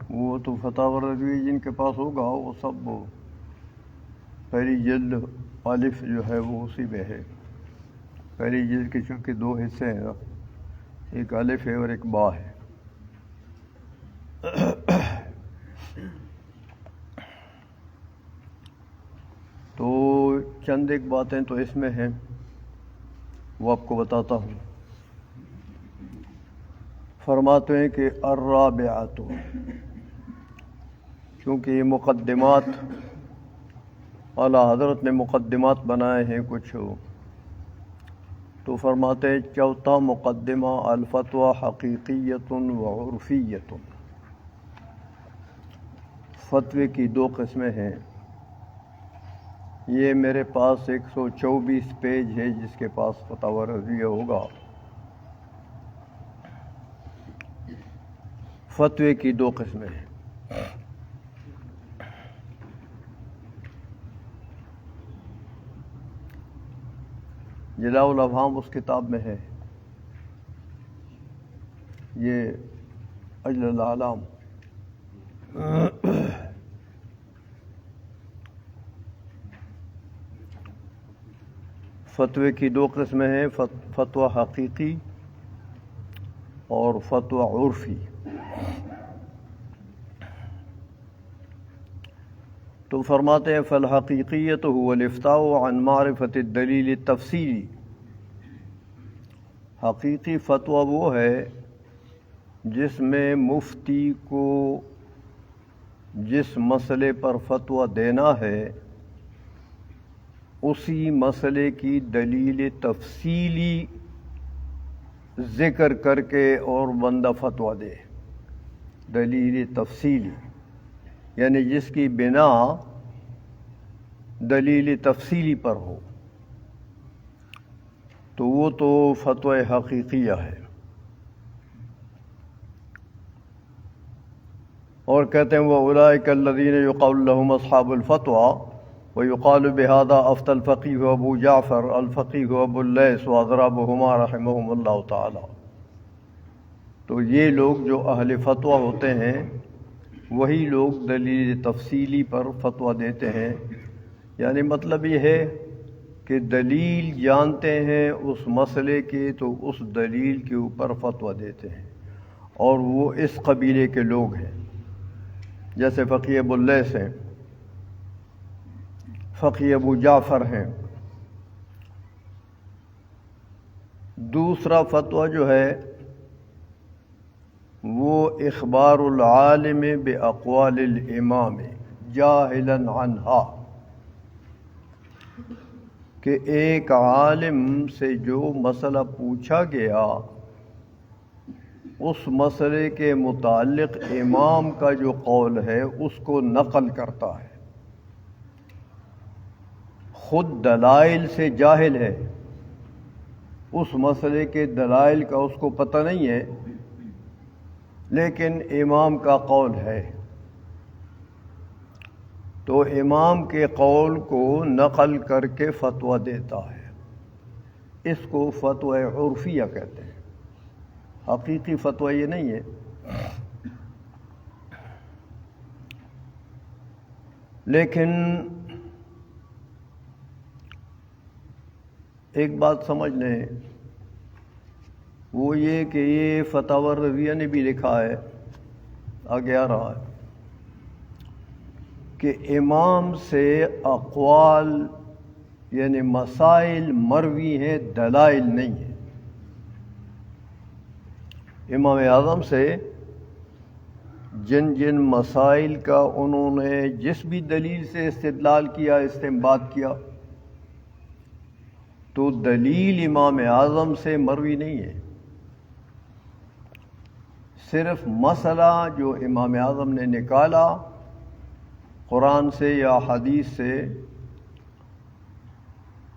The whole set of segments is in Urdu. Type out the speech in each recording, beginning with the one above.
وہ تو فتاوی رضویہ جن کے پاس ہوگا وہ سب وہ پہلی جلد الف جو ہے وہ اسی میں ہے. پہلی جلد کے چونکہ دو حصے ہیں نا، ایک الف ہے اور ایک با ہے. تو چند ایک باتیں تو اس میں ہیں، وہ آپ کو بتاتا ہوں. فرماتے ہیں کہ الرابعۃ، چونکہ یہ مقدمات اعلیٰ حضرت نے مقدمات بنائے ہیں کچھ، تو فرماتے ہیں چوتھا مقدمہ الفتویٰ حقیقیۃ و عرفیۃ. فتوے کی دو قسمیں ہیں. یہ میرے پاس 124 پیج ہے، جس کے پاس فتاوی رضویہ ہوگا. فتوے کی دو قسمیں ہیں. جلاء الافہام اس کتاب میں ہے، یہ اجل الاعلام. فتوے کی دو قسمیں ہیں، فتویٰ حقیقی اور فتویٰ عرفی. تو فرماتے ہیں فالحقیقیۃ هو الافتاء عن معرفت الدلیل التفصیلی. حقیقی فتویٰ وہ ہے جس میں مفتی کو جس مسئلے پر فتویٰ دینا ہے اسی مسئلے کی دلیل تفصیلی ذکر کر کے اور بندہ فتویٰ دے. دلیل تفصیلی یعنی جس کی بنا دلیل تفصیلی پر ہو، تو وہ تو فتوی حقیقیہ ہے. اور کہتے ہیں وَأُولَٰئِكَ الَّذِينَ يُقَالُ لَهُمْ أَصْحَابُ الْفَتْوَىٰ وَيُقَالُ بِهَذَا أَفْتَى الْفَقِيهُ أَبُو جعفر الْفَقِيهُ أَبُو اللَّيْثِ وَأَضْرَابُهُمَا رحمهم اللہ تعالی. تو یہ لوگ جو اہل فتویٰ ہوتے ہیں وہی لوگ دلیل تفصیلی پر فتویٰ دیتے ہیں. یعنی مطلب یہ ہے کہ دلیل جانتے ہیں اس مسئلے کی تو اس دلیل کے اوپر فتویٰ دیتے ہیں، اور وہ اس قبیلے کے لوگ ہیں. جیسے فقی ابو اللیث ہیں، فقی ابو جعفر ہیں. دوسرا فتویٰ جو ہے وہ اخبار العالم باقوال الامام جاہلا عنہا، کہ ایک عالم سے جو مسئلہ پوچھا گیا اس مسئلے کے متعلق امام کا جو قول ہے اس کو نقل کرتا ہے. خود دلائل سے جاہل ہے، اس مسئلے کے دلائل کا اس کو پتہ نہیں ہے، لیکن امام کا قول ہے تو امام کے قول کو نقل کر کے فتویٰ دیتا ہے. اس کو فتوی عرفیہ کہتے ہیں. حقیقی فتویٰ یہ نہیں ہے. لیکن ایک بات سمجھ لیں، وہ یہ کہ یہ فتاوی رضویہ نے بھی لکھا ہے، آگے آ رہا ہے کہ امام سے اقوال یعنی مسائل مروی ہیں، دلائل نہیں ہیں. امام اعظم سے جن جن مسائل کا انہوں نے جس بھی دلیل سے استدلال کیا، استنباط کیا، تو دلیل امام اعظم سے مروی نہیں ہے. صرف مسئلہ جو امام اعظم نے نکالا قرآن سے یا حدیث سے،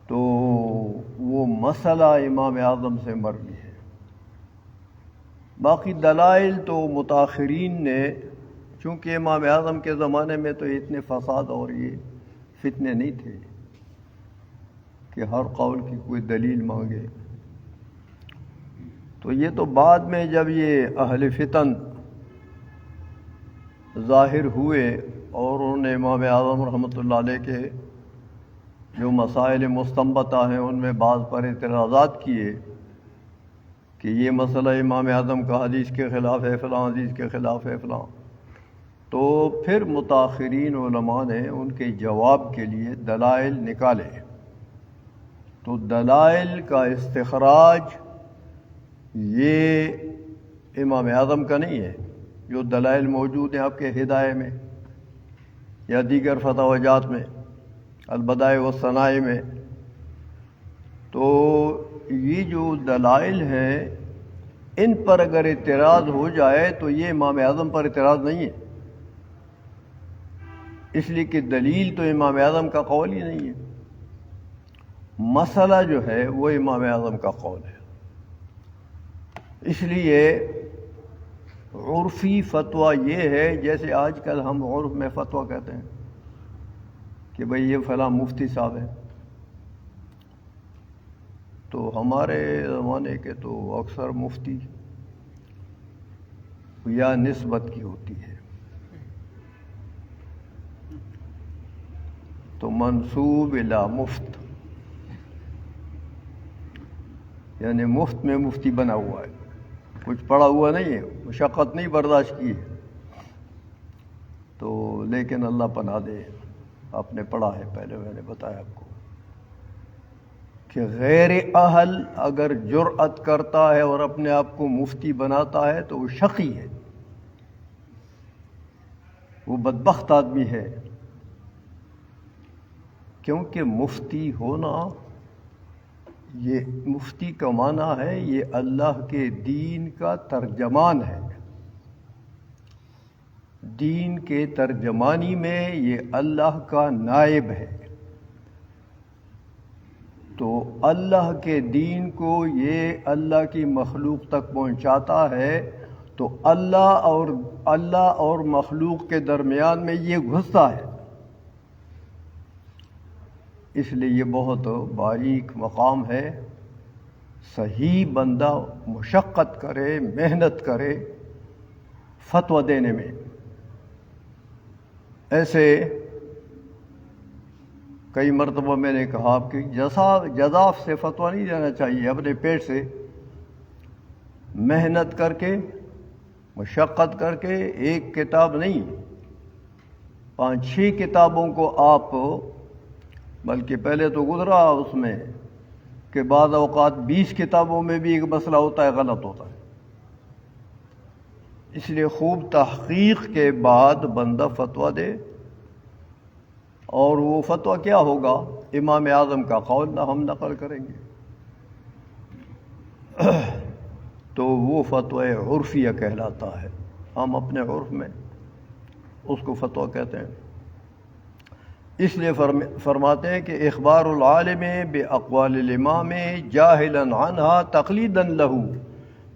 تو وہ مسئلہ امام اعظم سے مروی ہے. باقی دلائل تو متاخرین نے، چونکہ امام اعظم کے زمانے میں تو اتنے فساد اور یہ فتنے نہیں تھے کہ ہر قول کی کوئی دلیل مانگے. تو یہ تو بعد میں جب یہ اہل فتن ظاہر ہوئے اور انہوں نے امام اعظم رحمۃ اللہ علیہ کے جو مسائل مستنبطہ ہیں ان میں بعض پر اعتراضات کیے کہ یہ مسئلہ امام اعظم کا حدیث کے خلاف ہے، فلاں حدیث کے خلاف ہے، فلاں، تو پھر متاخرین علماء نے ان کے جواب کے لیے دلائل نکالے۔ تو دلائل کا استخراج یہ امام اعظم کا نہیں ہے، جو دلائل موجود ہیں آپ کے ہدایہ میں یا دیگر فتاوی جات میں، البدائع والصنائع میں، تو یہ جو دلائل ہیں ان پر اگر اعتراض ہو جائے تو یہ امام اعظم پر اعتراض نہیں ہے، اس لیے کہ دلیل تو امام اعظم کا قول ہی نہیں ہے، مسئلہ جو ہے وہ امام اعظم کا قول ہے۔ اس لیے عرفی فتویٰ یہ ہے، جیسے آج کل ہم عرف میں فتویٰ کہتے ہیں کہ بھئی یہ فلاں مفتی صاحب ہیں، تو ہمارے زمانے کے تو اکثر مفتی یا نسبت کی ہوتی ہے، تو منسوب الی مفت، یعنی مفت میں مفتی بنا ہوا ہے، کچھ پڑھا ہوا نہیں ہے، مشقت نہیں برداشت کی ہے، تو لیکن اللہ پناہ دے، آپ نے پڑھا ہے، پہلے میں نے بتایا آپ کو کہ غیر اہل اگر جرأت کرتا ہے اور اپنے آپ کو مفتی بناتا ہے تو وہ شقی ہے، وہ بدبخت آدمی ہے، کیونکہ مفتی ہونا، یہ مفتی کا معنی ہے یہ اللہ کے دین کا ترجمان ہے، دین کے ترجمانی میں یہ اللہ کا نائب ہے، تو اللہ کے دین کو یہ اللہ کی مخلوق تک پہنچاتا ہے، تو اللہ اور مخلوق کے درمیان میں یہ گھستا ہے، اس لیے یہ بہت باریک مقام ہے، صحیح بندہ مشقت کرے، محنت کرے فتویٰ دینے میں۔ ایسے کئی مرتبہ میں نے کہا کہ جزاف سے فتویٰ نہیں دینا چاہیے، اپنے پیٹ سے محنت کر کے، مشقت کر کے، ایک کتاب نہیں 5-6 کتابوں کو آپ، بلکہ پہلے تو گزرا اس میں کہ بعض اوقات 20 کتابوں میں بھی ایک مسئلہ ہوتا ہے غلط ہوتا ہے، اس لیے خوب تحقیق کے بعد بندہ فتویٰ دے، اور وہ فتویٰ کیا ہوگا؟ امام اعظم کا قول نہ ہم نقل کریں گے، تو وہ فتویٰ عرفیہ کہلاتا ہے، ہم اپنے عرف میں اس کو فتویٰ کہتے ہیں۔ اس لیے فرماتے ہیں کہ اخبار العالم باقوال الامام جاہلا عنہا تقلیدا لہ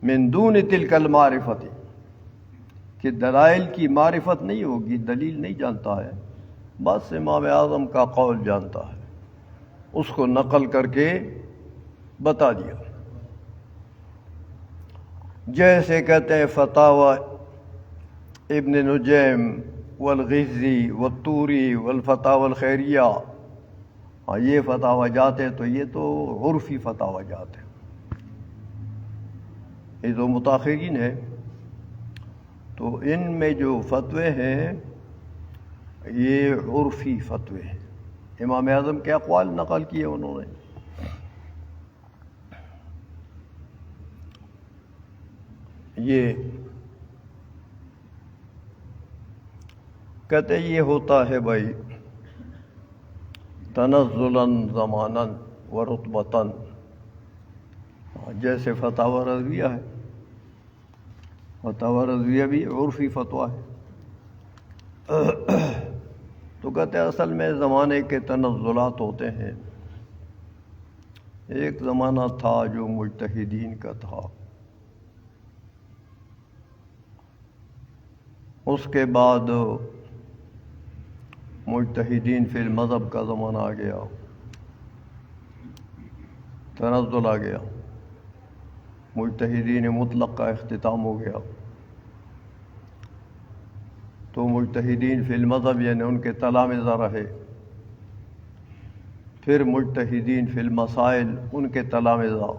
من دون تلک المعرفت، کہ دلائل کی معرفت نہیں ہوگی، دلیل نہیں جانتا ہے، بس امام اعظم کا قول جانتا ہے، اس کو نقل کر کے بتا دیا۔ جیسے کہتے ہیں فتاوی ابن نجیم والغزی والطوری والفتاوی الخیریہ، یہ فتاوی جات ہیں، تو یہ تو عرفی فتاوی جات ہیں، یہ تو متاخرین ہیں، تو ان میں جو فتوے ہیں یہ عرفی فتوے ہیں، امام اعظم کے اقوال نقل کیے انہوں نے۔ یہ کہتے یہ ہوتا ہے بھائی تنزلاً زماناً و رتبتاً، جیسے فتاوی رضویہ ہے، فتاوی رضویہ بھی عرفی فتویٰ ہے، تو کہتے ہیں اصل میں زمانے کے تنزلات ہوتے ہیں، ایک زمانہ تھا جو مجتہدین کا تھا، اس کے بعد مجتہدین فی المذہب کا زمانہ آ گیا، تنزل آ گیا، مجتہدین مطلق کا اختتام ہو گیا، تو مجتہدین فی المذہب یعنی ان کے تلامذہ رہے، پھر مجتہدین فی المسائل ان کے تلامذہ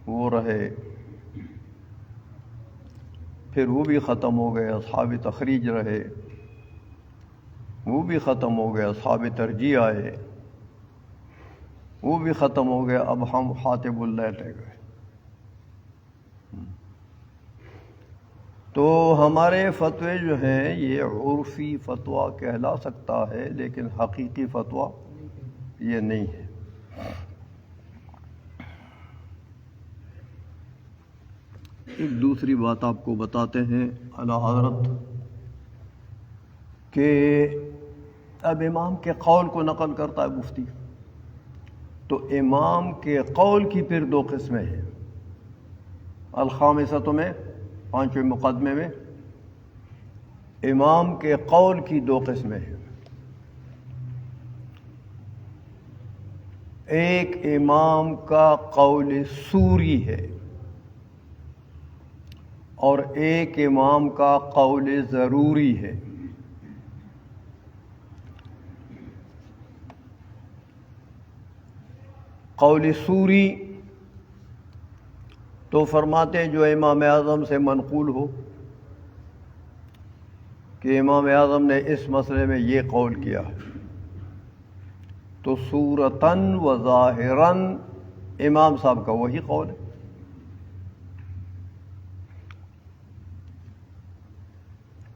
وہ رہے، پھر وہ بھی ختم ہو گئے، اصحاب تخریج رہے، وہ بھی ختم ہو گئے، اصحاب ترجیح آئے، وہ بھی ختم ہو گئے، اب ہم حاطب اللہ لے گئے۔ تو ہمارے فتوے جو ہیں یہ عرفی فتویٰ کہلا سکتا ہے، لیکن حقیقی فتویٰ یہ نہیں ہے۔ ایک دوسری بات آپ کو بتاتے ہیں اعلیٰ حضرت کہ اب امام کے قول کو نقل کرتا ہے مفتی، تو امام کے قول کی پھر دو قسمیں ہیں۔ الخامسۃ میں، پانچویں مقدمے میں امام کے قول کی دو قسمیں ہیں۔ ایک امام کا قول سوری ہے اور ایک امام کا قول ضروری ہے۔ قول سوری تو فرماتے ہیں جو امام اعظم سے منقول ہو کہ امام اعظم نے اس مسئلے میں یہ قول کیا ہے، تو صورتاً و ظاہراً امام صاحب کا وہی قول ہے۔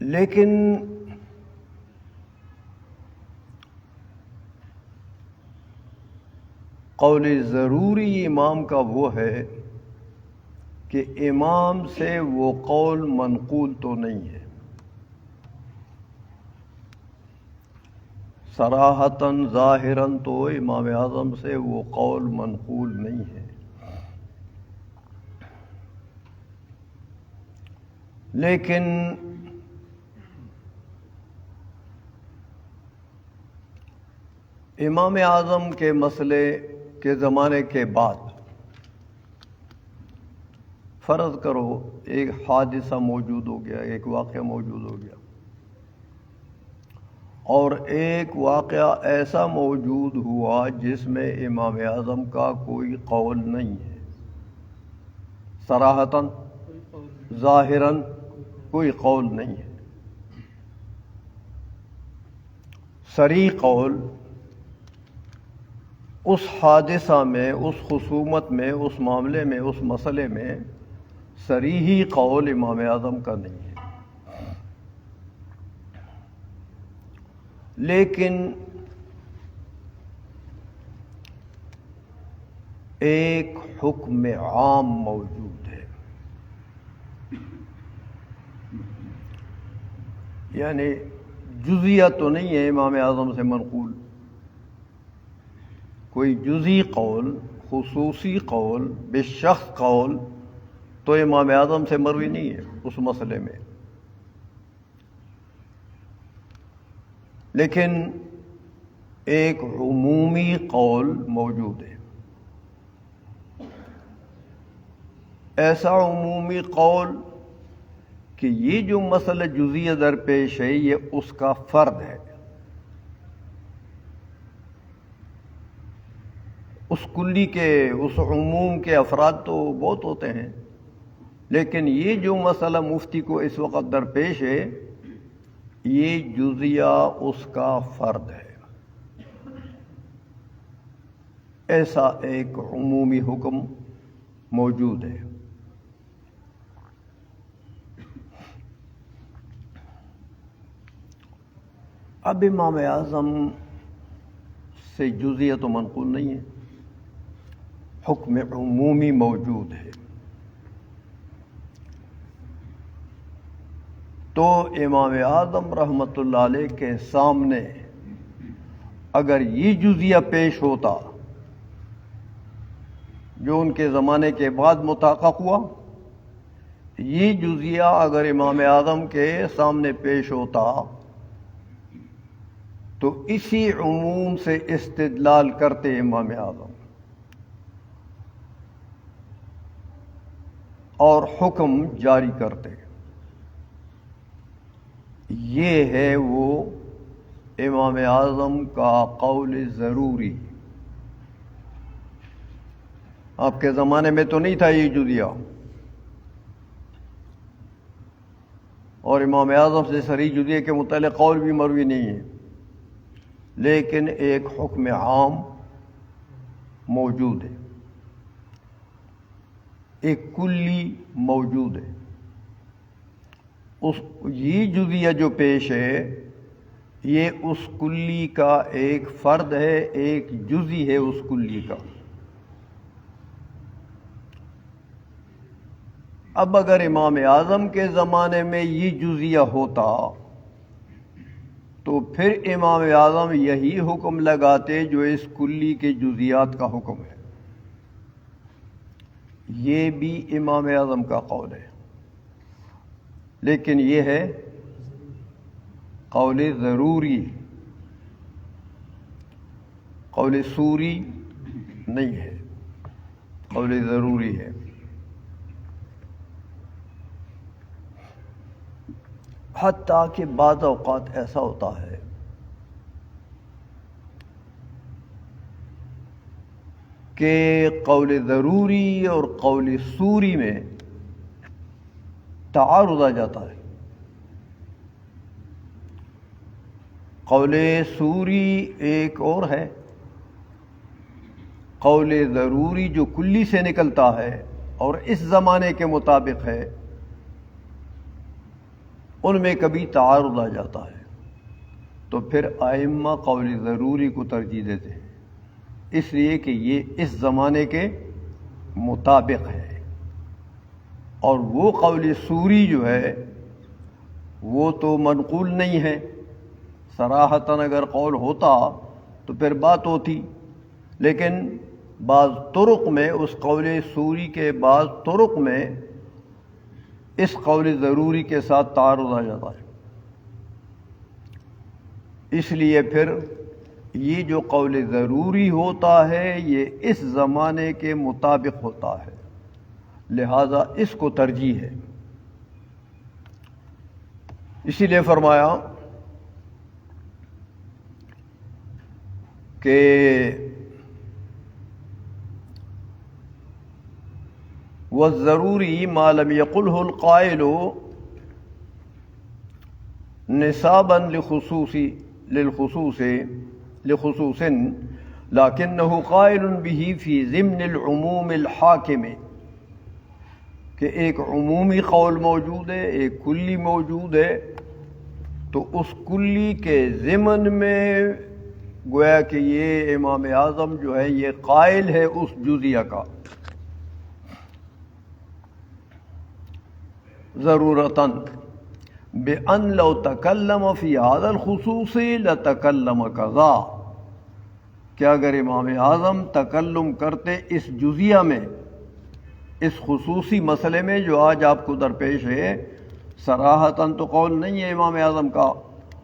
لیکن قول ضروری امام کا وہ ہے کہ امام سے وہ قول منقول تو نہیں ہے، صراحتاً ظاہراً تو امام اعظم سے وہ قول منقول نہیں ہے، لیکن امام اعظم کے مسئلے کے زمانے کے بعد فرض کرو ایک حادثہ موجود ہو گیا، ایک واقعہ موجود ہو گیا، اور ایک واقعہ ایسا موجود ہوا جس میں امام اعظم کا کوئی قول نہیں ہے، صراحتاً ظاہراً کوئی قول نہیں ہے۔ صریح قول اس حادثہ میں، اس خصومت میں، اس معاملے میں، اس مسئلے میں صریح قول امام اعظم کا نہیں ہے، لیکن ایک حکم عام موجود ہے، یعنی جزیہ تو نہیں ہے امام اعظم سے منقول، کوئی جزئی قول، خصوصی قول، بالشخص قول تو امام اعظم سے مروی نہیں ہے اس مسئلے میں، لیکن ایک عمومی قول موجود ہے۔ ایسا عمومی قول کہ یہ جو مسئلہ جزیہ درپیش ہے یہ اس کا فرد ہے، اس کلی کے، اس عموم کے افراد تو بہت ہوتے ہیں، لیکن یہ جو مسئلہ مفتی کو اس وقت درپیش ہے یہ جزیہ اس کا فرد ہے۔ ایسا ایک عمومی حکم موجود ہے۔ اب امام اعظم سے جزیہ تو منقول نہیں ہے، حکم عمومی موجود ہے، تو امام اعظم رحمۃ اللہ علیہ کے سامنے اگر یہ جزیہ پیش ہوتا جو ان کے زمانے کے بعد متحقق ہوا، یہ جزیہ اگر امام اعظم کے سامنے پیش ہوتا تو اسی عموم سے استدلال کرتے امام اعظم اور حکم جاری کرتے۔ یہ ہے وہ امام اعظم کا قول ضروری. آپ کے زمانے میں تو نہیں تھا یہ جزیہ، اور امام اعظم سے صریح جزیے کے متعلق قول بھی مروی نہیں ہے، لیکن ایک حکم عام موجود ہے، ایک کلی موجود ہے. یہ جزیہ جو پیش ہے یہ اس کلی کا ایک فرد ہے، ایک جزی ہے اس کلی کا. اب اگر امام اعظم کے زمانے میں یہ جزیہ ہوتا تو پھر امام اعظم یہی حکم لگاتے جو اس کلی کے جزیات کا حکم ہے. یہ بھی امام اعظم کا قول ہے، لیکن یہ ہے قول ضروری، قول سوری نہیں ہے، قول ضروری ہے. حتیٰ کہ بعض اوقات ایسا ہوتا ہے کہ قول ضروری اور قول سوری میں تعارض آ جاتا ہے. قول سوری ایک اور ہے، قول ضروری جو کلی سے نکلتا ہے اور اس زمانے کے مطابق ہے، ان میں کبھی تعارض آ جاتا ہے تو پھر ائمہ قول ضروری کو ترجیح دیتے ہیں، اس لیے کہ یہ اس زمانے کے مطابق ہے. اور وہ قول سوری جو ہے وہ تو منقول نہیں ہے. صراحتاً اگر قول ہوتا تو پھر بات ہوتی، لیکن بعض طرق میں اس قول سوری کے بعض طرق میں اس قول ضروری کے ساتھ تعارض آ جاتا ہے. اس لیے پھر یہ جو قول ضروری ہوتا ہے یہ اس زمانے کے مطابق ہوتا ہے، لہذا اس کو ترجیح ہے. اسی لیے فرمایا کہ وَالضَّرُورِي مَا لَمْ يَقُلْهُ الْقَائِلُ نِصَابًا لِخُصُوصٍ لَكِنَّهُ قَائِلٌ بِهِ فِي ضِمْنِ الْعُمُومِ الْحَاكِمِ، کہ ایک عمومی قول موجود ہے، ایک کلی موجود ہے، تو اس کلی کے ضمن میں گویا کہ یہ امام اعظم جو ہے یہ قائل ہے اس جزیہ کا ضرورتاً بأن لو تکلم فی هذا الخصوص لتکلم کذا، کہ اگر امام اعظم تکلم کرتے اس جزیہ میں، اس خصوصی مسئلے میں جو آج آپ کو درپیش ہے، صراحتاً تو قول نہیں ہے امام اعظم کا،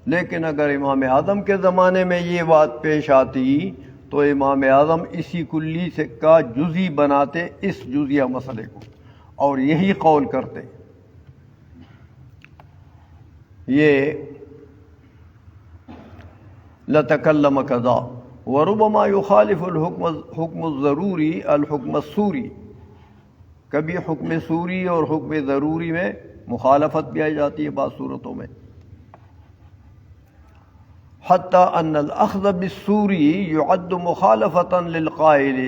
لیکن اگر امام اعظم کے زمانے میں یہ بات پیش آتی تو امام اعظم اسی کلی سے کا جزی بناتے اس جزیہ مسئلے کو اور یہی قول کرتے. یہ لتکلم کذا وربما یخالف الحکم الضروری الحکم السوری، کبھی حکم سوری اور حکم ضروری میں مخالفت بھی آ جاتی ہے بعض صورتوں میں. حتیٰ ان الاخذ بالسوری يعد مخالفة للقائل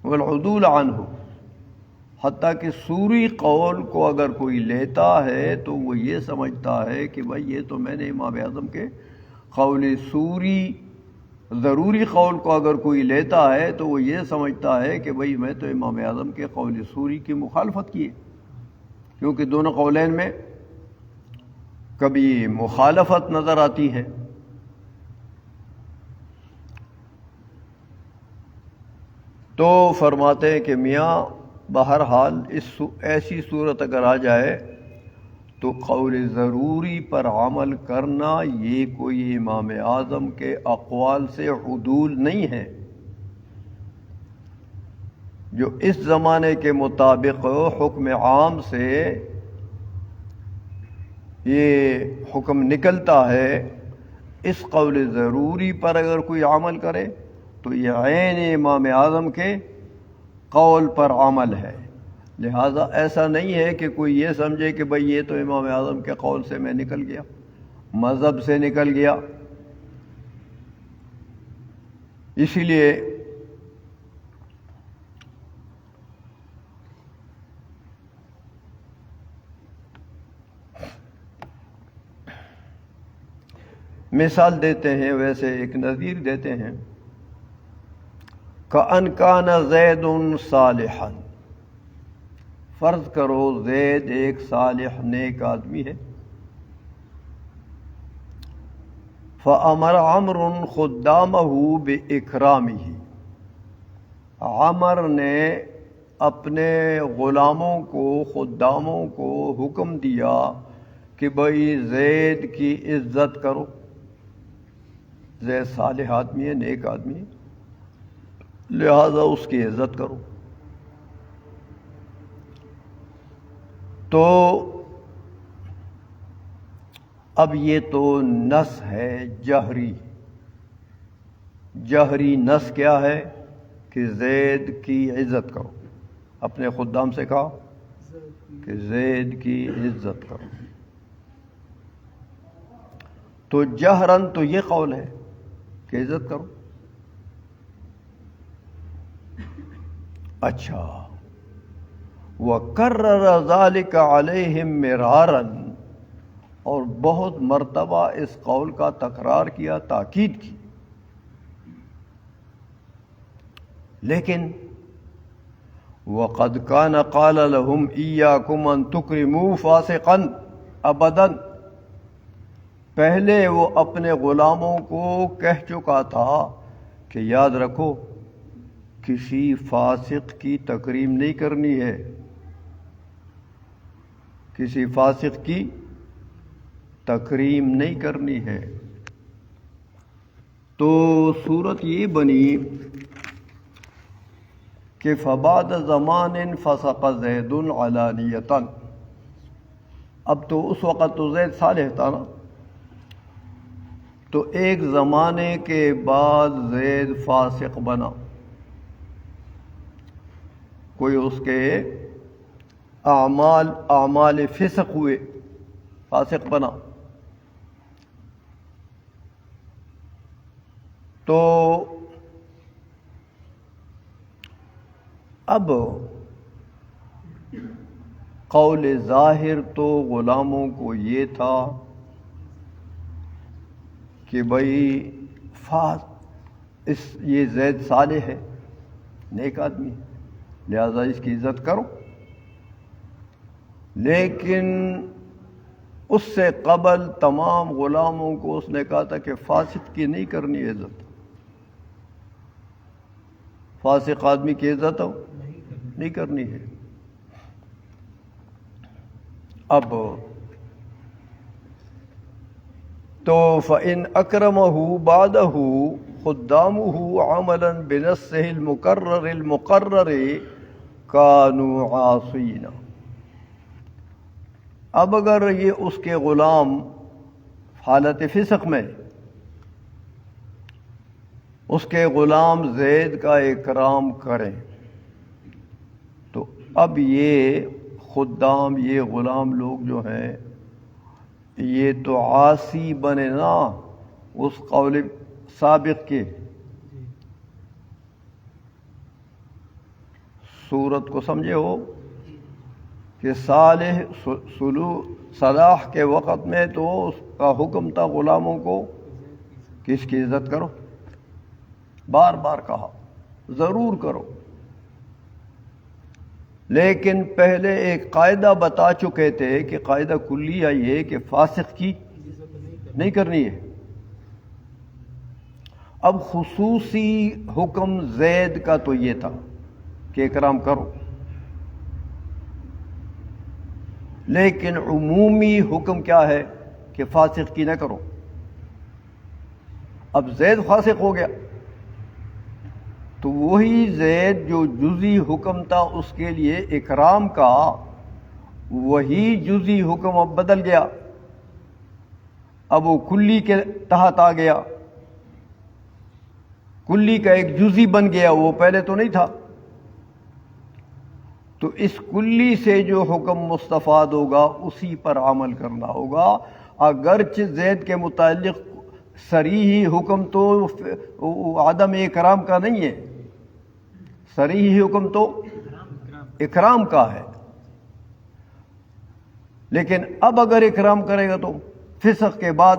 والعدول عنہ، حتیٰ کہ سوری قول کو اگر کوئی لیتا ہے تو وہ یہ سمجھتا ہے کہ بھائی یہ تو میں نے امام اعظم کے قول سوری ضروری قول کو اگر کوئی لیتا ہے تو وہ یہ سمجھتا ہے کہ بھائی میں تو امام اعظم کے قول سوری کی مخالفت کی ہے، کیونکہ دونوں قولین میں کبھی مخالفت نظر آتی ہے. تو فرماتے ہیں کہ میاں بہرحال ایسی صورت اگر آ جائے تو قول ضروری پر عمل کرنا یہ کوئی امام اعظم کے اقوال سے عدول نہیں ہے، جو اس زمانے کے مطابق حکم عام سے یہ حکم نکلتا ہے اس قول ضروری پر اگر کوئی عمل کرے تو یہ عین امام اعظم کے قول پر عمل ہے. لہذا ایسا نہیں ہے کہ کوئی یہ سمجھے کہ بھئی یہ تو امام اعظم کے قول سے میں نکل گیا، مذہب سے نکل گیا. اسی لیے مثال دیتے ہیں، ویسے ایک نظیر دیتے ہیں، کأن کان زید صالحا، فرض کرو زید ایک صالح نیک آدمی ہے، فأمر عمرو خدامہ بإکرامہ، عمر نے اپنے غلاموں کو، خداموں کو حکم دیا کہ بھئی زید کی عزت کرو، زید صالح آدمی ہے، نیک آدمی ہے، لہذا اس کی عزت کرو. تو اب یہ تو نص ہے جہری. جہری نص کیا ہے کہ زید کی عزت کرو، اپنے خدام سے کہا کہ زید کی عزت کرو. تو جہرن تو یہ قول ہے کہ عزت کرو. اچھا، وَكَرَّرَ ذَلِكَ عَلَيْهِمْ مِرَارًا، اور بہت مرتبہ اس قول کا تکرار کیا، تاکید کی. لیکن وَقَدْ كَانَ قَالَ لَهُمْ إِيَّاكُمْ أَن تُكْرِمُوا فَاسِقًا أَبَدًا، پہلے وہ اپنے غلاموں کو کہہ چکا تھا کہ یاد رکھو کسی فاسق کی تکریم نہیں کرنی ہے، کسی فاسق کی تکریم نہیں کرنی ہے. تو صورت یہ بنی کہ فبعد زمان فسق زید علانیۃ، اب تو اس وقت تو زید صالح تھا نا، تو ایک زمانے کے بعد زید فاسق بنا، کوئی اس کے اعمال فسق ہوئے، فاسق بنا. تو اب قول ظاہر تو غلاموں کو یہ تھا کہ بھئی یہ زید صالح ہے، نیک آدمی ہے، لہذا اس کی عزت کرو. لیکن اس سے قبل تمام غلاموں کو اس نے کہا تھا کہ فاسق کی نہیں کرنی عزت، فاسق آدمی کی عزت نہیں کرنی ہے. اب تو فإن أكرمه بعده خدامه عملا بنصه المقرر كانوا عاصين، اب اگر یہ اس کے غلام حالت فسق میں، اس کے غلام زید کا اکرام کریں، تو اب یہ خدام، یہ غلام لوگ جو ہیں یہ تو عاصی بنے نا اس قول سابق کے. صورت کو سمجھے ہو کہ صلاح کے وقت میں تو اس کا حکم تھا غلاموں کو کہ اس کی عزت کرو، بار بار کہا ضرور کرو. لیکن پہلے ایک قاعدہ بتا چکے تھے کہ قاعدہ کلیہ یہ کہ فاسق کی نہیں کرنی ہے. اب خصوصی حکم زید کا تو یہ تھا کہ اکرام کرو، لیکن عمومی حکم کیا ہے کہ فاسق کی نہ کرو. اب زید فاسق ہو گیا تو وہی زید جو جزئی حکم تھا اس کے لیے اکرام کا، وہی جزئی حکم اب بدل گیا اب وہ کلی کے تحت آ گیا، کلی کا ایک جزئی بن گیا، وہ پہلے تو نہیں تھا۔ تو اس کلی سے جو حکم مستفاد ہوگا اسی پر عمل کرنا ہوگا، اگرچہ زید کے متعلق صریحی حکم تو عدم اکرام کا نہیں ہے، صریحی حکم تو اکرام کا ہے، لیکن اب اگر اکرام کرے گا تو فسق کے بعد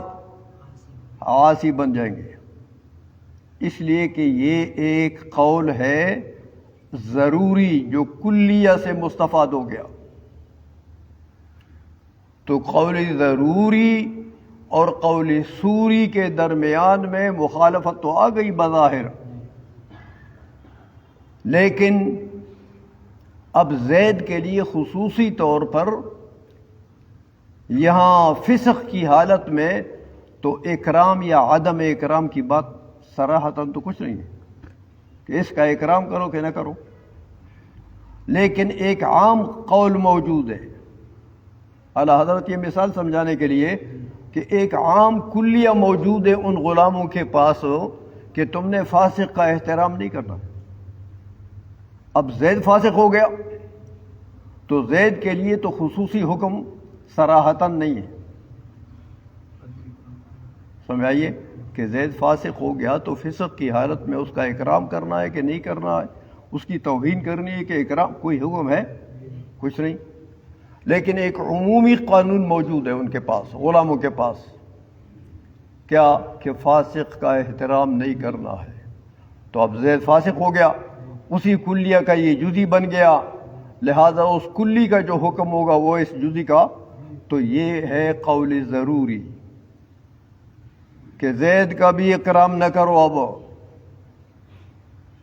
عاصی بن جائیں گے، اس لیے کہ یہ ایک قول ہے ضروری جو کلیہ سے مستفاد ہو گیا۔ تو قول ضروری اور قول سوری کے درمیان میں مخالفت تو آ گئی بظاہر، لیکن اب زید کے لیے خصوصی طور پر یہاں فسق کی حالت میں تو اکرام یا عدم اکرام کی بات صراحتاً تو کچھ نہیں ہے کہ اس کا اکرام کرو کہ نہ کرو، لیکن ایک عام قول موجود ہے۔ اعلیٰ حضرت یہ مثال سمجھانے کے لیے کہ ایک عام کلیہ موجود ہے ان غلاموں کے پاس کہ تم نے فاسق کا احترام نہیں کرنا۔ اب زید فاسق ہو گیا تو زید کے لیے تو خصوصی حکم صراحتاً نہیں ہے، سمجھائیے کہ زید فاسق ہو گیا تو فسق کی حالت میں اس کا اکرام کرنا ہے کہ نہیں کرنا ہے، اس کی توہین کرنی ہے کہ اکرام، کوئی حکم ہے؟ کچھ نہیں، لیکن ایک عمومی قانون موجود ہے ان کے پاس، غلاموں کے پاس، کیا کہ فاسق کا احترام نہیں کرنا ہے۔ تو اب زید فاسق ہو گیا، اسی کلیہ کا یہ جزئی بن گیا، لہذا اس کلی کا جو حکم ہوگا وہ اس جزئی کا، تو یہ ہے قول ضروری کہ زید کا بھی اکرام نہ کرو، اب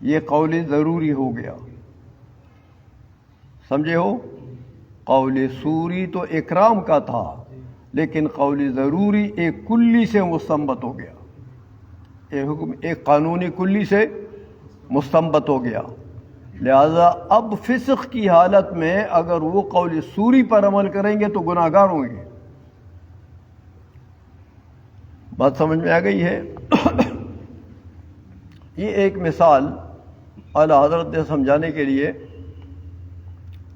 یہ قول ضروری ہو گیا، سمجھے ہو؟ قول سوری تو اکرام کا تھا، لیکن قول ضروری ایک کلی سے مستنبت ہو گیا، ایک حکم ایک قانونی کلی سے مستنبت ہو گیا، لہذا اب فسق کی حالت میں اگر وہ قول سوری پر عمل کریں گے تو گناہ گار ہوں گے۔ بات سمجھ میں آ گئی ہے؟ یہ ایک مثال اعلیٰ حضرت نے سمجھانے کے لیے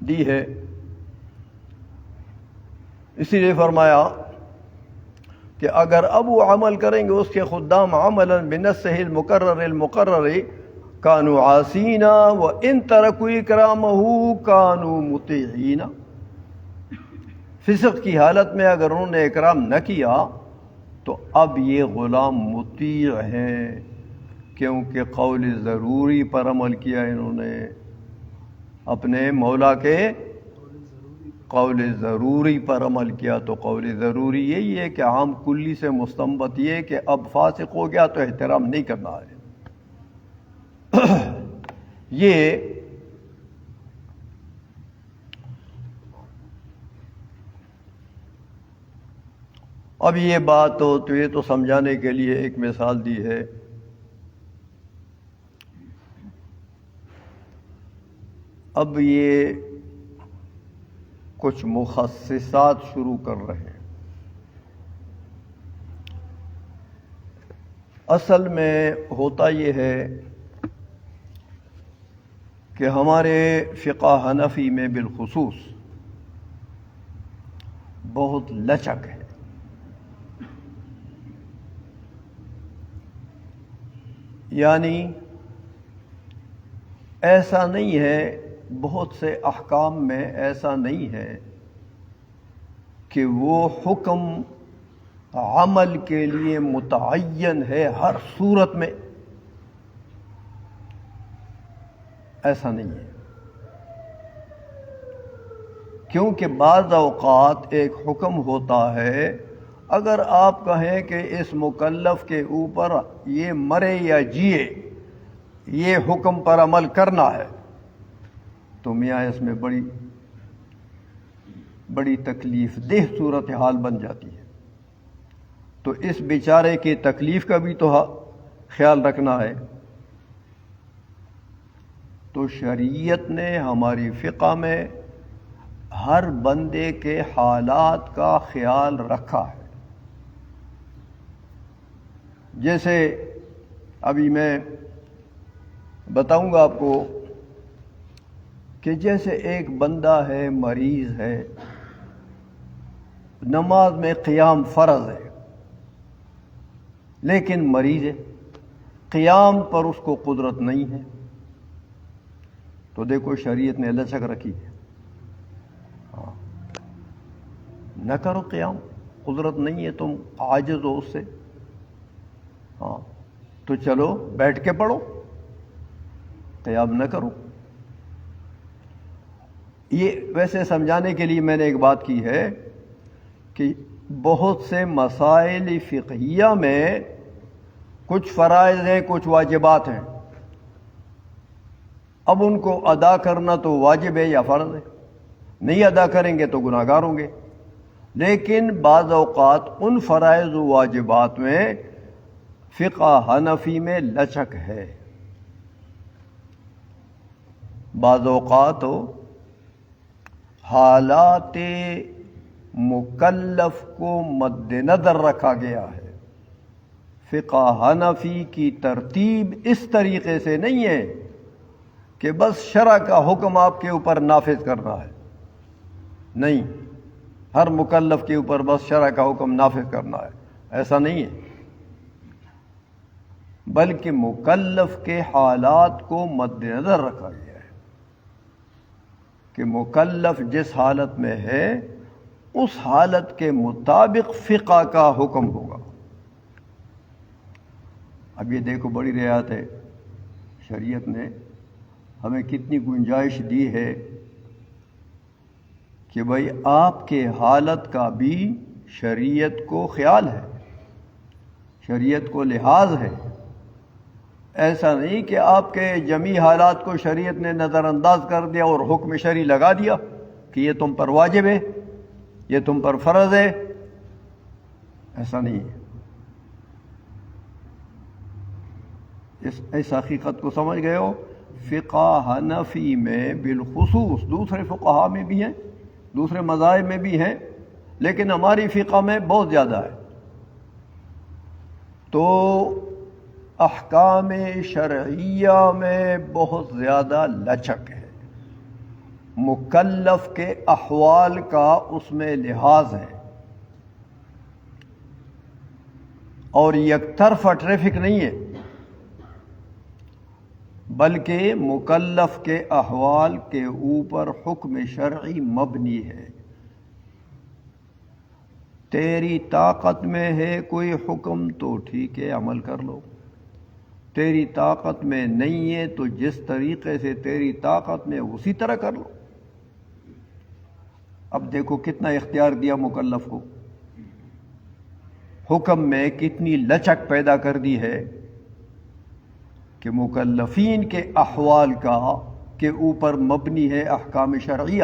دی ہے، اسی لیے فرمایا کہ اگر اب وہ عمل کریں گے اس کے خدام عملا بنصہ المقرر المقرر کانوا عاصین وان ترکوا اکرامہ کانوا مطیعین، فسق کی حالت میں اگر انہوں نے اکرام نہ کیا تو اب یہ غلام مطیع ہیں، کیونکہ قول ضروری پر عمل کیا انہوں نے، اپنے مولا کے قول ضروری پر عمل کیا۔ تو قول ضروری یہی ہے کہ عام کلی سے مستنبت یہ کہ اب فاسق ہو گیا تو احترام نہیں کرنا ہے۔ یہ اب یہ بات تو یہ تو سمجھانے کے لیے ایک مثال دی ہے۔ اب یہ کچھ مخصصات شروع کر رہے ہیں۔ اصل میں ہوتا یہ ہے کہ ہمارے فقہ حنفی میں بالخصوص بہت لچک ہے، یعنی ایسا نہیں ہے، بہت سے احکام میں ایسا نہیں ہے کہ وہ حکم عمل کے لیے متعین ہے ہر صورت میں، ایسا نہیں ہے، کیونکہ بعض اوقات ایک حکم ہوتا ہے، اگر آپ کہیں کہ اس مکلف کے اوپر یہ مرے یا جیے یہ حکم پر عمل کرنا ہے، تو میاں اس میں بڑی تکلیف دہ صورتحال بن جاتی ہے، تو اس بیچارے کی تکلیف کا بھی تو خیال رکھنا ہے۔ تو شریعت نے ہماری فقہ میں ہر بندے کے حالات کا خیال رکھا ہے، جیسے ابھی میں بتاؤں گا آپ کو کہ جیسے ایک بندہ ہے، مریض ہے، نماز میں قیام فرض ہے لیکن مریض ہے، قیام پر اس کو قدرت نہیں ہے، تو دیکھو شریعت نے لچک رکھی ہے، نہ کرو قیام، قدرت نہیں ہے، تم عاجز ہو اس سے، ہاں تو چلو بیٹھ کے پڑھو، قیام نہ کرو۔ یہ ویسے سمجھانے کے لیے میں نے ایک بات کی ہے کہ بہت سے مسائل فقہیہ میں کچھ فرائض ہیں، کچھ واجبات ہیں، اب ان کو ادا کرنا تو واجب ہے یا فرض ہے، نہیں ادا کریں گے تو گناہ گار ہوں گے۔ لیکن بعض اوقات ان فرائض و واجبات میں فقہ حنفی میں لچک ہے، بعض اوقات حالات مکلف کو مد نظر رکھا گیا ہے۔ فقہ حنفی کی ترتیب اس طریقے سے نہیں ہے کہ بس شرع کا حکم آپ کے اوپر نافذ کرنا ہے، نہیں، ہر مکلف کے اوپر بس شرع کا حکم نافذ کرنا ہے، ایسا نہیں ہے، بلکہ مکلف کے حالات کو مد نظر رکھا گیا ہے کہ مکلف جس حالت میں ہے اس حالت کے مطابق فقہ کا حکم ہوگا۔ اب یہ دیکھو بڑی رعایت ہے، شریعت نے ہمیں کتنی گنجائش دی ہے کہ بھائی آپ کے حالت کا بھی شریعت کو خیال ہے، شریعت کو لحاظ ہے، ایسا نہیں کہ آپ کے جمی حالات کو شریعت نے نظر انداز کر دیا اور حکم شرعی لگا دیا کہ یہ تم پر واجب ہے، یہ تم پر فرض ہے، ایسا نہیں ہے۔ اس حقیقت کو سمجھ گئے ہو؟ فقہ حنفی میں بالخصوص، دوسرے فقہا میں بھی ہیں، دوسرے مذاہب میں بھی ہیں، لیکن ہماری فقہ میں بہت زیادہ ہے، تو احکام شرعیہ میں بہت زیادہ لچک ہے، مکلف کے احوال کا اس میں لحاظ ہے، اور یک طرفہ ٹریفک نہیں ہے، بلکہ مکلف کے احوال کے اوپر حکم شرعی مبنی ہے۔ تیری طاقت میں ہے کوئی حکم تو ٹھیک ہے، عمل کر لو، تیری طاقت میں نہیں ہے تو جس طریقے سے تیری طاقت میں اسی طرح کر لو۔ اب دیکھو کتنا اختیار دیا مکلف کو، حکم میں کتنی لچک پیدا کر دی ہے کہ مکلفین کے احوال کا کے اوپر مبنی ہے احکام شرعیہ۔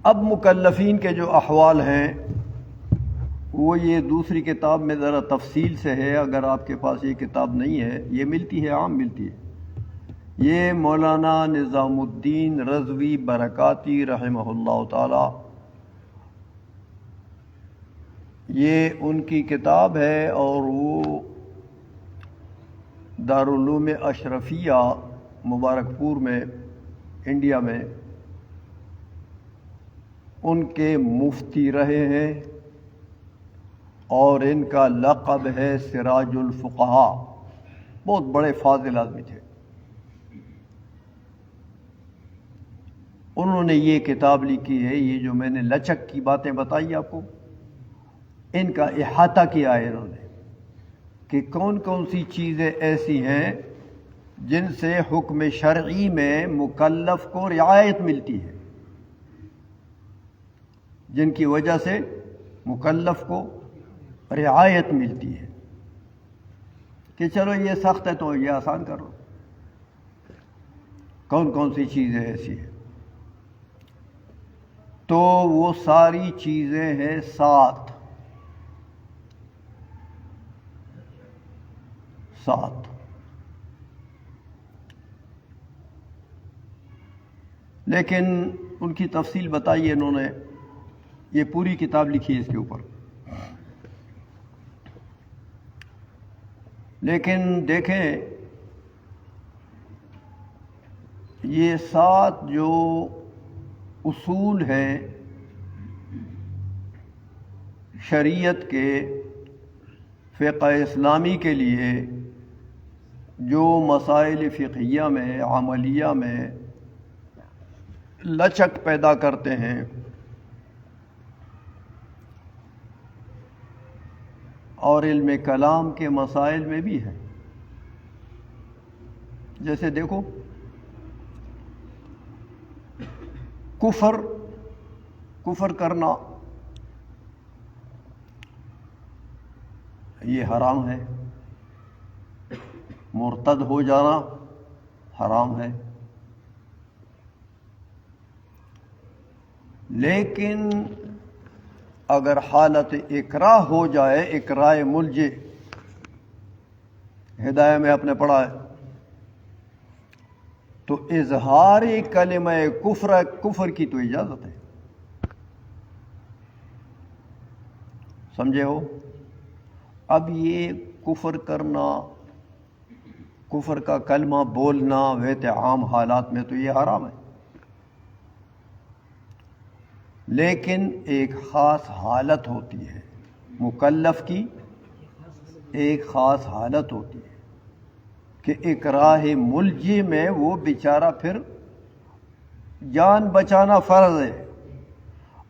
اب مکلفین کے جو احوال ہیں وہ یہ دوسری کتاب میں ذرا تفصیل سے ہے، اگر آپ کے پاس یہ کتاب نہیں ہے، یہ ملتی ہے، عام ملتی ہے، یہ مولانا نظام الدین رضوی برکاتی رحمہ اللہ تعالی، یہ ان کی کتاب ہے، اور وہ دارالعلوم اشرفیہ مبارک پور میں انڈیا میں ان کے مفتی رہے ہیں، اور ان کا لقب ہے سراج الفقہا، بہت بڑے فاضل آدمی تھے۔ انہوں نے یہ کتاب لکھی ہے، یہ جو میں نے لچک کی باتیں بتائی آپ کو، ان کا احاطہ کیا ہے انہوں نے کہ کون کون سی چیزیں ایسی ہیں جن سے حکم شرعی میں مکلف کو رعایت ملتی ہے، جن کی وجہ سے مکلف کو رعایت ملتی ہے، کہ چلو یہ سخت ہے تو یہ آسان کرو، کون کون سی چیزیں ایسی ہیں؟ تو وہ ساری چیزیں ہیں 7، لیکن ان کی تفصیل بتائی انہوں نے، یہ پوری کتاب لکھی ہے اس کے اوپر۔ لیکن دیکھیں یہ 7 جو اصول ہیں شریعت کے فقہ اسلامی کے لیے، جو مسائل فقہیہ میں عملیہ میں لچک پیدا کرتے ہیں، اور علم کلام کے مسائل میں بھی ہے۔ جیسے دیکھو کفر کرنا یہ حرام ہے، مرتد ہو جانا حرام ہے، لیکن اگر حالت اکراہ ہو جائے، اکراہ ملجے، ہدایہ میں آپ نے پڑھا ہے، تو اظہار کلمہ کفر کی تو اجازت ہے، سمجھے ہو؟ اب یہ کفر کرنا، کفر کا کلمہ بولنا ویت عام حالات میں تو یہ حرام ہے، لیکن ایک خاص حالت ہوتی ہے، مکلف کی ایک خاص حالت ہوتی ہے کہ اکراہ ملجی میں وہ بیچارہ پھر جان بچانا فرض ہے،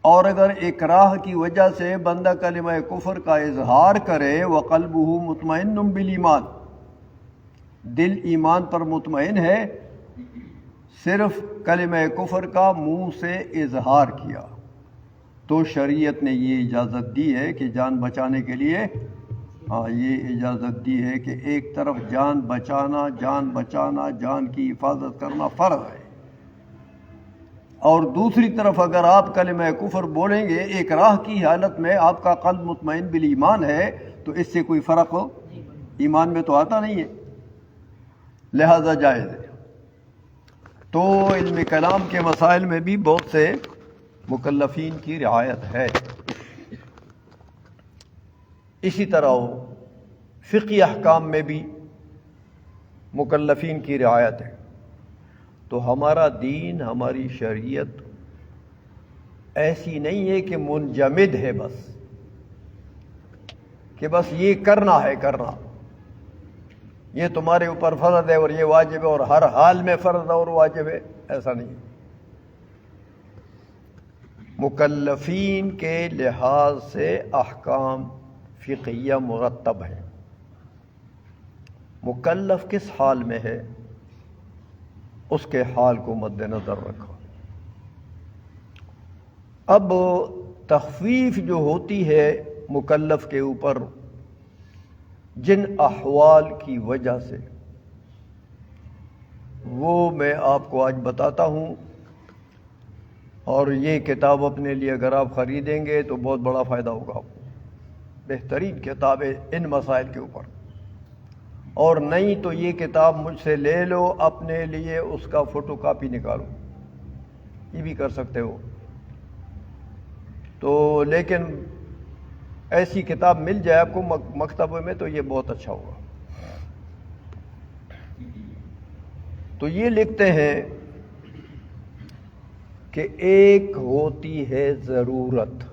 اور اگر اکراہ کی وجہ سے بندہ کلمہ کفر کا اظہار کرے وقلبہ مطمئن بالایمان، دل ایمان پر مطمئن ہے، صرف کلمہ کفر کا منہ سے اظہار کیا، تو شریعت نے یہ اجازت دی ہے کہ جان بچانے کے لیے، یہ اجازت دی ہے کہ ایک طرف جان بچانا، جان کی حفاظت کرنا فرض ہے، اور دوسری طرف اگر آپ کلمہ کفر بولیں گے اکراہ کی حالت میں، آپ کا قلب مطمئن بالایمان ہے، تو اس سے کوئی فرق ہو ایمان میں تو آتا نہیں ہے، لہذا جائز ہے۔ تو علم کلام کے مسائل میں بھی بہت سے مکلفین کی رعایت ہے، اسی طرح فقہی احکام میں بھی مکلفین کی رعایت ہے۔ تو ہمارا دین، ہماری شریعت ایسی نہیں ہے کہ منجمد ہے بس، کہ بس یہ کرنا ہے، یہ تمہارے اوپر فرض ہے اور یہ واجب ہے اور ہر حال میں فرض اور واجب ہے، ایسا نہیں۔ مکلفین کے لحاظ سے احکام فقہیہ مرتب ہیں، مکلف کس حال میں ہے اس کے حال کو مد نظر رکھو۔ اب تخفیف جو ہوتی ہے مکلف کے اوپر جن احوال کی وجہ سے، وہ میں آپ کو آج بتاتا ہوں، اور یہ کتاب اپنے لیے اگر آپ خریدیں گے تو بہت بڑا فائدہ ہوگا آپ کو، بہترین کتاب ہے ان مسائل کے اوپر، اور نہیں تو یہ کتاب مجھ سے لے لو، اپنے لیے اس کا فوٹو کاپی نکالو، یہ بھی کر سکتے ہو، تو لیکن ایسی کتاب مل جائے آپ کو مکتبے میں تو یہ بہت اچھا ہوگا۔ تو یہ لکھتے ہیں کہ ایک ہوتی ہے ضرورت،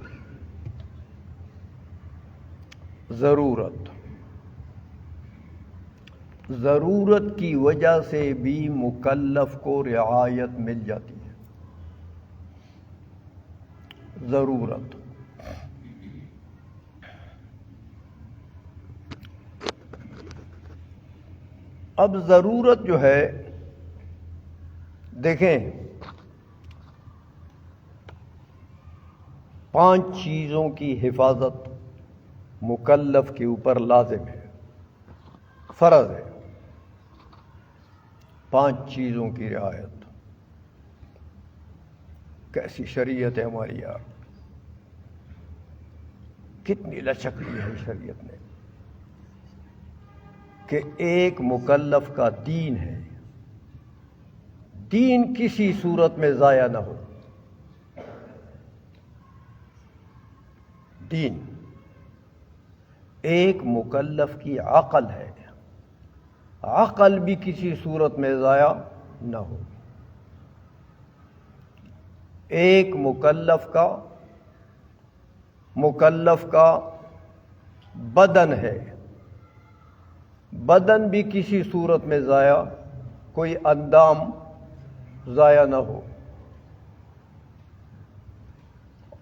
ضرورت کی وجہ سے بھی مکلف کو رعایت مل جاتی ہے، ضرورت۔ اب ضرورت جو ہے، دیکھیں 5 چیزوں کی حفاظت مکلف کے اوپر لازم ہے، فرض ہے، 5 چیزوں کی رعایت۔ کیسی شریعت ہے ہماری یار، کتنی لچک لی ہے شریعت نے، کہ ایک مکلف کا دین ہے، دین کسی صورت میں ضائع نہ ہو، دین۔ ایک مکلف کی عقل ہے، عقل بھی کسی صورت میں ضائع نہ ہو۔ ایک مکلف کا بدن ہے، بدن بھی کسی صورت میں ضائع، کوئی اندام ضائع نہ ہو۔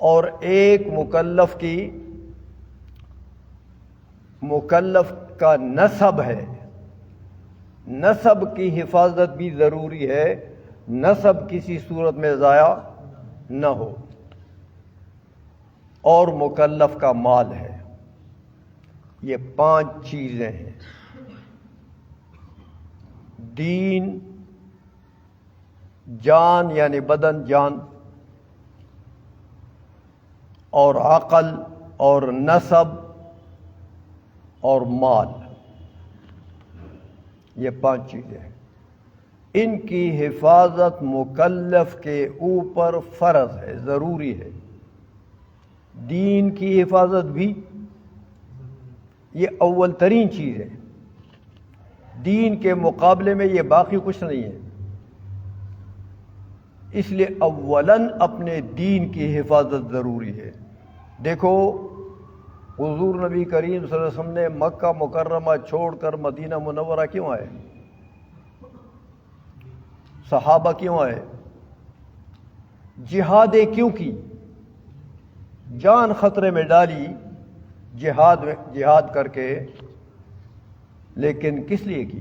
اور ایک مکلف کا نسب ہے، نسب کی حفاظت بھی ضروری ہے، نسب کسی صورت میں ضائع نہ ہو۔ اور مکلف کا مال ہے۔ یہ 5 چیزیں ہیں: دین، جان یعنی بدن جان، اور عقل، اور نسب، اور مال۔ یہ 5 چیزیں ہیں، ان کی حفاظت مکلف کے اوپر فرض ہے، ضروری ہے۔ دین کی حفاظت بھی یہ اول ترین چیز ہے، دین کے مقابلے میں یہ باقی کچھ نہیں ہے۔ اس لیے اولاً اپنے دین کی حفاظت ضروری ہے۔ دیکھو حضور نبی کریم صلی اللہ علیہ وسلم نے مکہ مکرمہ چھوڑ کر مدینہ منورہ کیوں آئے؟ صحابہ کیوں آئے؟ جہادیں کیوں کی؟ جان خطرے میں ڈالی جہاد کر کے، لیکن کس لیے کی؟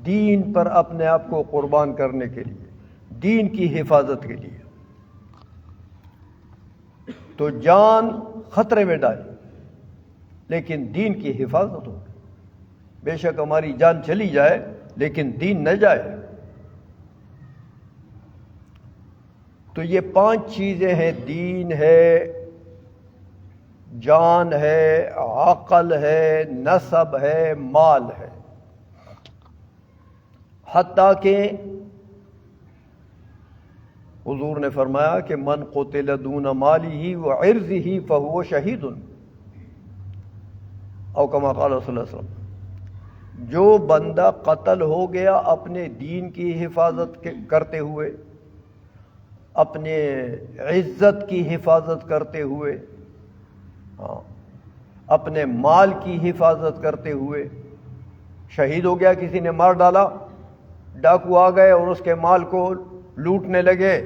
دین پر اپنے آپ کو قربان کرنے کے لیے، دین کی حفاظت کے لیے۔ تو جان خطرے میں ڈالی، لیکن دین کی حفاظت ہو۔ بے شک ہماری جان چلی جائے لیکن دین نہ جائے۔ تو یہ 5 چیزیں ہیں، دین ہے، جان ہے، عقل ہے، نسب ہے، مال ہے۔ حتیٰ کہ حضور نے فرمایا کہ من قتل دون مالہ وعرضہ فہو شہید، او کما قال صلی اللہ علیہ وسلم، جو بندہ قتل ہو گیا اپنے دین کی حفاظت کرتے ہوئے، اپنے عزت کی حفاظت کرتے ہوئے، اپنے مال کی حفاظت کرتے ہوئے شہید ہو گیا، کسی نے مار ڈالا، ڈاکو آ گئے اور اس کے مال کو لوٹنے لگے،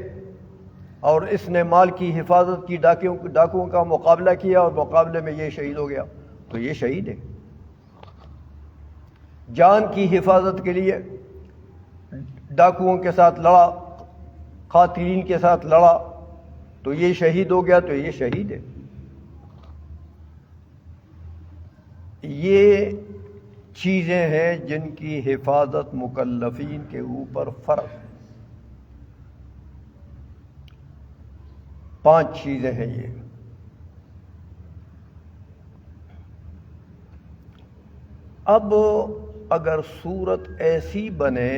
اور اس نے مال کی حفاظت کی، ڈاکوؤں کا مقابلہ کیا اور مقابلے میں یہ شہید ہو گیا، تو یہ شہید ہے۔ جان کی حفاظت کے لیے ڈاکوؤں کے ساتھ لڑا، قاتلین کے ساتھ لڑا، تو یہ شہید ہو گیا، تو یہ شہید ہے۔ یہ چیزیں ہیں جن کی حفاظت مکلفین کے اوپر فرض ہے۔ 5 چیزیں ہیں یہ۔ اب اگر صورت ایسی بنے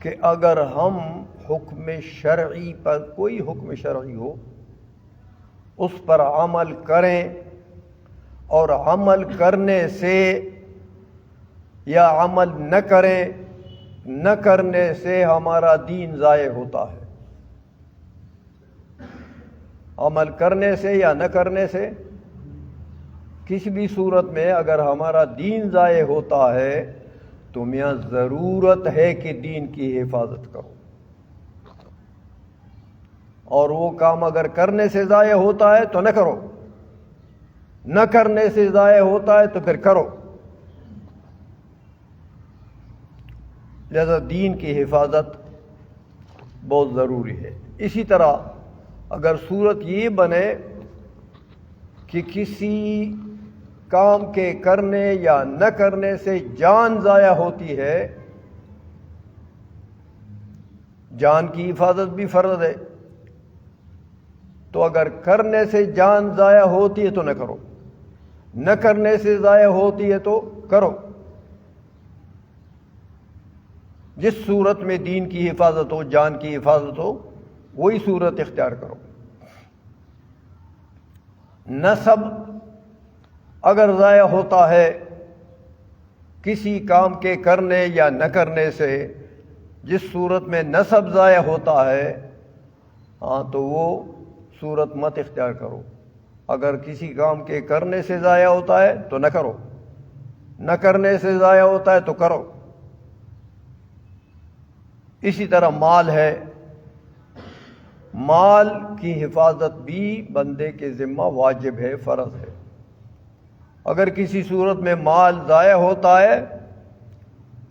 کہ اگر ہم حکم شرعی پر، کوئی حکم شرعی ہو، اس پر عمل کریں، اور عمل کرنے سے یا عمل نہ کرنے سے ہمارا دین ضائع ہوتا ہے، عمل کرنے سے یا نہ کرنے سے کسی بھی صورت میں اگر ہمارا دین ضائع ہوتا ہے تو میاں ضرورت ہے کہ دین کی حفاظت کرو۔ اور وہ کام اگر کرنے سے ضائع ہوتا ہے تو نہ کرو، نہ کرنے سے ضائع ہوتا ہے تو پھر کرو۔ لہذا دین کی حفاظت بہت ضروری ہے۔ اسی طرح اگر صورت یہ بنے کہ کسی کام کے کرنے یا نہ کرنے سے جان ضائع ہوتی ہے، جان کی حفاظت بھی فرض ہے، تو اگر کرنے سے جان ضائع ہوتی ہے تو نہ کرو، نہ کرنے سے ضائع ہوتی ہے تو کرو۔ جس صورت میں دین کی حفاظت ہو، جان کی حفاظت ہو، وہی صورت اختیار کرو۔ نسب اگر ضائع ہوتا ہے کسی کام کے کرنے یا نہ کرنے سے، جس صورت میں نسب ضائع ہوتا ہے تو وہ صورت مت اختیار کرو۔ اگر کسی کام کے کرنے سے ضائع ہوتا ہے تو نہ کرو، نہ کرنے سے ضائع ہوتا ہے تو کرو۔ اسی طرح مال ہے، مال کی حفاظت بھی بندے کے ذمہ واجب ہے، فرض ہے۔ اگر کسی صورت میں مال ضائع ہوتا ہے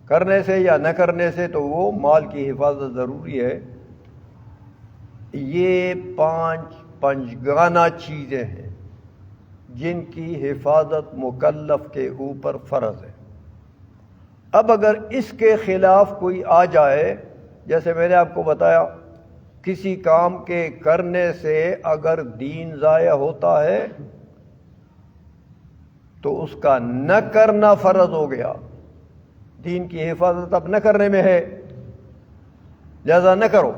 کرنے سے یا نہ کرنے سے تو وہ مال کی حفاظت ضروری ہے۔ یہ 5 پنجگانہ چیزیں ہیں جن کی حفاظت مکلف کے اوپر فرض ہے۔ اب اگر اس کے خلاف کوئی آ جائے، جیسے میں نے آپ کو بتایا کسی کام کے کرنے سے اگر دین ضائع ہوتا ہے تو اس کا نہ کرنا فرض ہو گیا۔ دین کی حفاظت اب نہ کرنے میں ہے، لہذا نہ کرو۔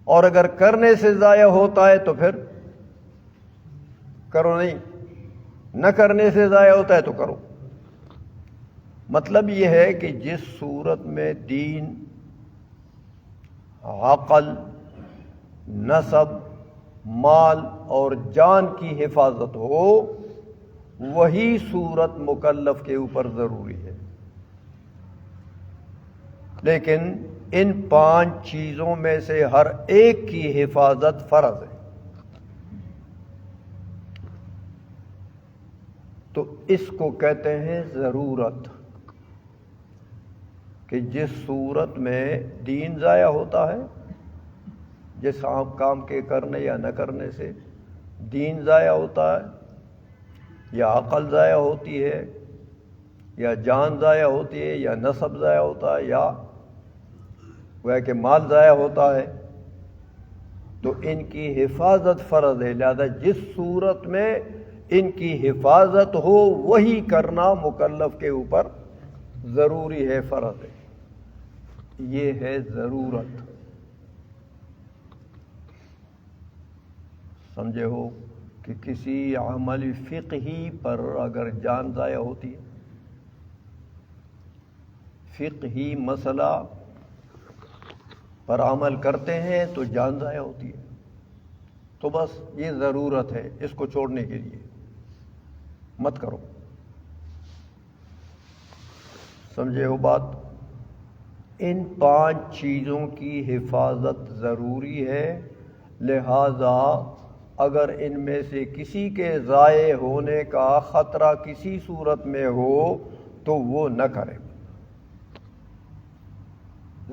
اور اگر کرنے سے ضائع ہوتا ہے تو پھر کرو نہیں، نہ کرنے سے ضائع ہوتا ہے تو کرو۔ مطلب یہ ہے کہ جس صورت میں دین، عقل، نسب، مال اور جان کی حفاظت ہو، وہی صورت مکلف کے اوپر ضروری ہے۔ لیکن ان 5 چیزوں میں سے ہر ایک کی حفاظت فرض ہے۔ تو اس کو کہتے ہیں ضرورت، کہ جس صورت میں دین ضائع ہوتا ہے، جس کام کے کرنے یا نہ کرنے سے دین ضائع ہوتا ہے، یا عقل ضائع ہوتی ہے، یا جان ضائع ہوتی ہے، یا نسب ضائع ہوتا ہے، یا وہ کہ مال ضائع ہوتا ہے، تو ان کی حفاظت فرض ہے۔ لہذا جس صورت میں ان کی حفاظت ہو وہی کرنا مکلف کے اوپر ضروری ہے، فرض ہے۔ یہ ہے ضرورت۔ سمجھے ہو کہ کسی عمل فقہی پر اگر جان ضائع ہوتی ہے، فقہی مسئلہ پر عمل کرتے ہیں تو جان ضائع ہوتی ہے، تو بس یہ ضرورت ہے، اس کو چھوڑنے کے لیے مت کرو۔ سمجھے ہو بات؟ ان 5 چیزوں کی حفاظت ضروری ہے، لہذا اگر ان میں سے کسی کے ضائع ہونے کا خطرہ کسی صورت میں ہو تو وہ نہ کرے۔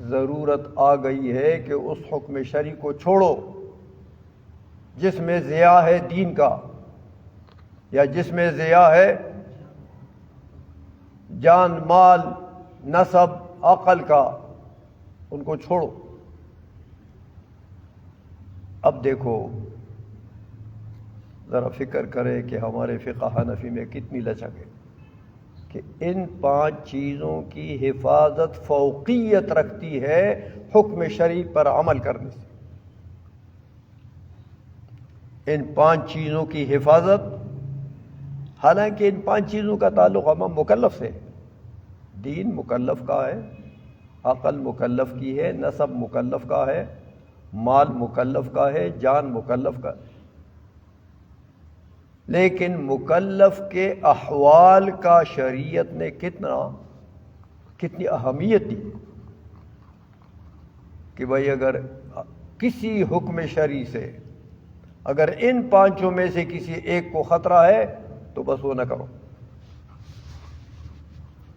ضرورت آ گئی ہے کہ اس حکم شرعی کو چھوڑو جس میں ضیاع ہے دین کا، یا جس میں ضیاع ہے جان، مال، نسب، عقل کا، ان کو چھوڑو۔ اب دیکھو ذرا فکر کرے کہ ہمارے فقہ حنفی میں کتنی لچک ہے کہ ان 5 چیزوں کی حفاظت فوقیت رکھتی ہے حکم شرعی پر عمل کرنے سے۔ ان 5 چیزوں کی حفاظت، حالانکہ ان 5 چیزوں کا تعلق ہم مکلف سے ہے۔ دین مکلف کا ہے، عقل مکلف کی ہے، نسب مکلف کا ہے، مال مکلف کا ہے، جان مکلف کا ہے۔ لیکن مکلف کے احوال کا شریعت نے کتنی اہمیت دی کہ بھائی اگر کسی حکم شرعی سے اگر ان 5 میں سے کسی ایک کو خطرہ ہے تو بس وہ نہ کرو،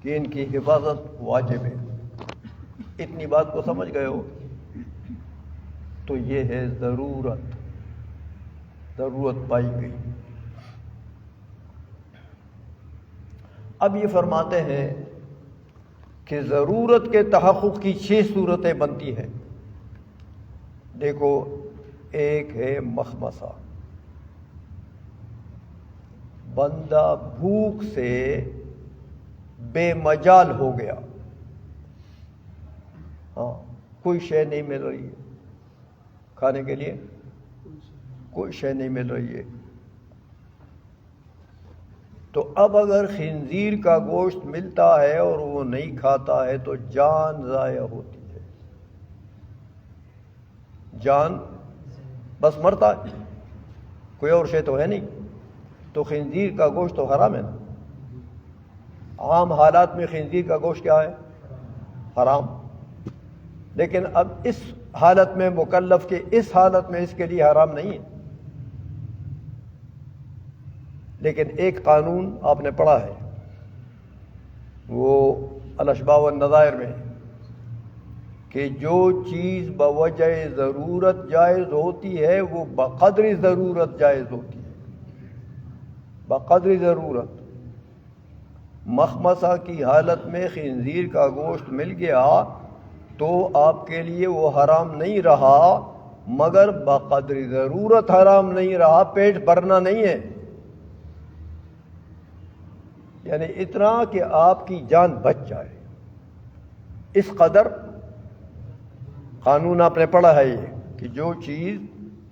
کہ ان کی حفاظت واجب ہے۔ اتنی بات کو سمجھ گئے ہو؟ تو یہ ہے ضرورت پائی گئی۔ اب یہ فرماتے ہیں کہ ضرورت کے تحقق کی 6 صورتیں بنتی ہیں۔ دیکھو، ایک ہے مخمصہ، بندہ بھوک سے بے مجال ہو گیا، کوئی شے نہیں مل رہی ہے کھانے کے لیے، کوئی شے نہیں مل رہی ہے، تو اب اگر خنزیر کا گوشت ملتا ہے اور وہ نہیں کھاتا ہے تو جان ضائع ہوتی ہے، جان بس مرتا ہے، کوئی اور شے تو ہے نہیں. تو خنزیر کا گوشت تو حرام ہے نا. عام حالات میں خنزیر کا گوشت کیا ہے؟ حرام. لیکن اب اس حالت میں مکلف کے اس حالت میں اس کے لیے حرام نہیں ہے. لیکن ایک قانون آپ نے پڑھا ہے، وہ الاشباہ والنظائر میں، کہ جو چیز بوجہ ضرورت جائز ہوتی ہے وہ بقدر ضرورت جائز ہوتی ہے، بقدر ضرورت. مخمصہ کی حالت میں خنزیر کا گوشت مل گیا تو آپ کے لیے وہ حرام نہیں رہا، مگر بقدر ضرورت حرام نہیں رہا، پیٹ بھرنا نہیں ہے. یعنی اتنا کہ آپ کی جان بچ جائے، اس قدر قانون آپ نے پڑھا ہے یہ، کہ جو چیز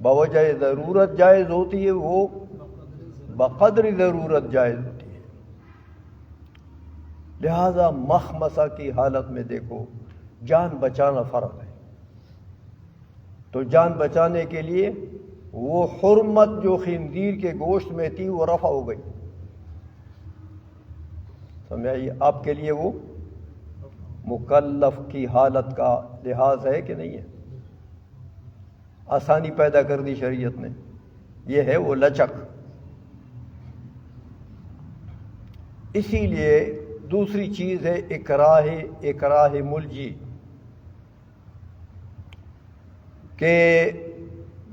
بوجہ ضرورت جائز ہوتی ہے وہ بقدر ضرورت جائز ہوتی ہے. لہذا مخمصہ کی حالت میں دیکھو جان بچانا فرض ہے. تو جان بچانے کے لیے وہ حرمت جو خنزیر کے گوشت میں تھی وہ رفع ہو گئی. سمجھائیے، آپ کے لیے وہ مکلف کی حالت کا لحاظ ہے کہ نہیں ہے؟ آسانی پیدا کر دی شریعت نے، یہ ہے وہ لچک. اسی لیے دوسری چیز ہے اکراہ ملجی، کہ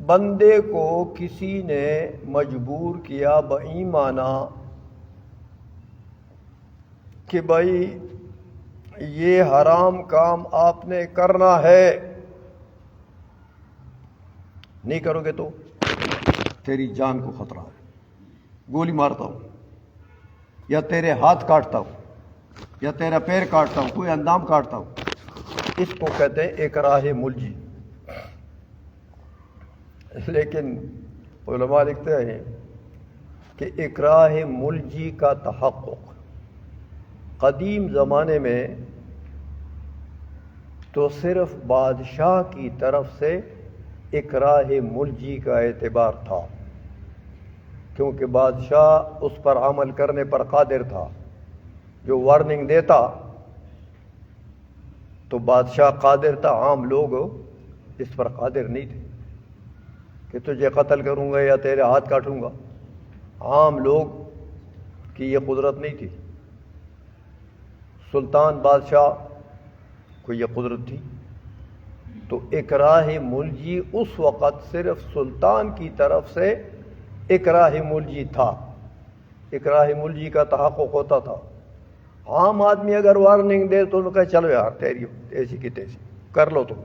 بندے کو کسی نے مجبور کیا بایمانہ کہ بھائی یہ حرام کام آپ نے کرنا ہے، نہیں کرو گے تو تیری جان کو خطرہ ہے، گولی مارتا ہوں یا تیرے ہاتھ کاٹتا ہوں یا تیرا پیر کاٹتا ہوں، کوئی اندام کاٹتا ہوں. اس کو کہتے ہیں اکراہ ملجی. لیکن علماء لکھتے ہیں کہ اکراہ ملجی کا تحقق قدیم زمانے میں تو صرف بادشاہ کی طرف سے اکراہ ملجی کا اعتبار تھا، کیونکہ بادشاہ اس پر عمل کرنے پر قادر تھا. جو وارننگ دیتا تو بادشاہ قادر تھا، عام لوگ اس پر قادر نہیں تھے کہ تجھے قتل کروں گا یا تیرے ہاتھ کاٹوں گا. عام لوگ کی یہ قدرت نہیں تھی. سلطان بادشاہ کو یہ قدرت تھی. تو اکراہ ملجی اس وقت صرف سلطان کی طرف سے اکراہ ملجی تھا، اکراہ ملجی کا تحقق ہوتا تھا. عام آدمی اگر وارننگ دے تو انہوں نے کہا چلو یار تیری ایسی کی تیسی کر لو تم،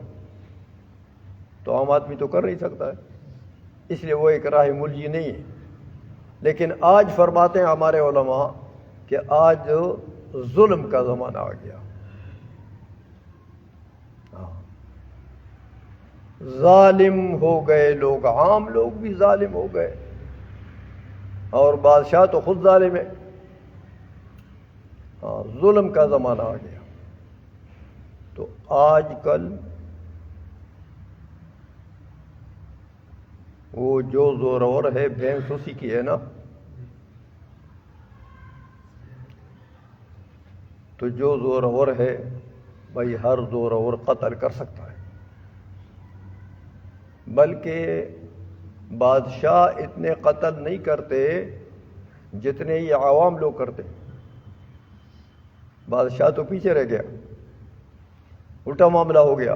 تو عام آدمی تو کر نہیں سکتا ہے، اس لیے وہ اکراہ ملجی نہیں ہے. لیکن آج فرماتے ہیں ہمارے علماء کہ آج ظلم کا زمانہ آ گیا. ظالم ہو گئے لوگ، عام لوگ بھی ظالم ہو گئے، اور بادشاہ تو خود ظالم ہے. ظلم کا زمانہ آ گیا. تو آج کل وہ جو زورور ہے بھینس اسی کی ہے نا. تو جو زورور ہے بھائی ہر زورور قتل کر سکتا ہے، بلکہ بادشاہ اتنے قتل نہیں کرتے جتنے یہ عوام لوگ کرتے. بادشاہ تو پیچھے رہ گیا، الٹا معاملہ ہو گیا.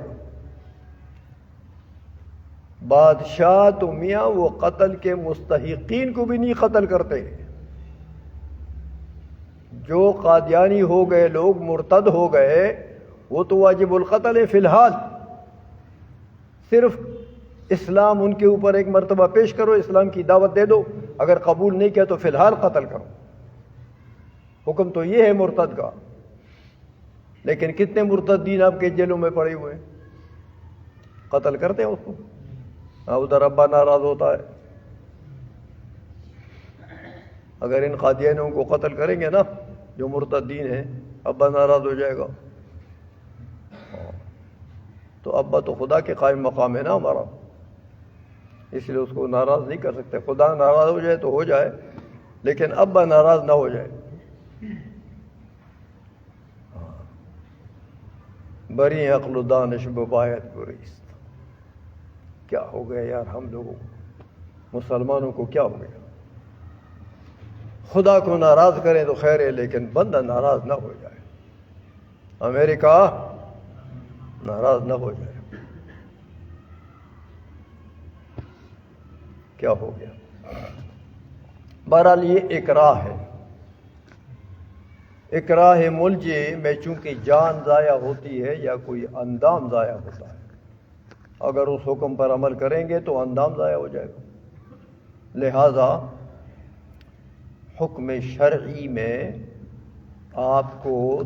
بادشاہ تو میاں وہ قتل کے مستحقین کو بھی نہیں قتل کرتے. جو قادیانی ہو گئے لوگ، مرتد ہو گئے، وہ تو واجب القتل ہے فی الحال. صرف اسلام ان کے اوپر ایک مرتبہ پیش کرو، اسلام کی دعوت دے دو، اگر قبول نہیں کیا تو فی الحال قتل کرو. حکم تو یہ ہے مرتد کا. لیکن کتنے مرتدین آپ کے جیلوں میں پڑے ہوئے ہیں، قتل کرتے ہیں اس کو. ادھر ابا ناراض ہوتا ہے، اگر ان قادیانیوں کو قتل کریں گے نا جو مرتدین ہیں، ابا ناراض ہو جائے گا. تو ابا تو خدا کے قائم مقام ہے نا ہمارا، اس لیے اس کو ناراض نہیں کر سکتے. خدا ناراض ہو جائے تو ہو جائے، لیکن ابا ناراض نہ ہو جائے. بری عقل و دانش ببایت گریست. کیا ہو گیا یار ہم لوگوں کو، مسلمانوں کو کیا ہو گیا؟ خدا کو ناراض کریں تو خیر ہے، لیکن بندہ ناراض نہ ہو جائے، امریکہ ناراض نہ ہو جائے. کیا ہو گیا؟ بہرحال یہ اکراہ ہے. اکراہ ملجے میں چونکہ جان ضائع ہوتی ہے یا کوئی اندام ضائع ہوتا ہے، اگر اس حکم پر عمل کریں گے تو اندام ضائع ہو جائے گا. لہذا حکم شرعی میں آپ کو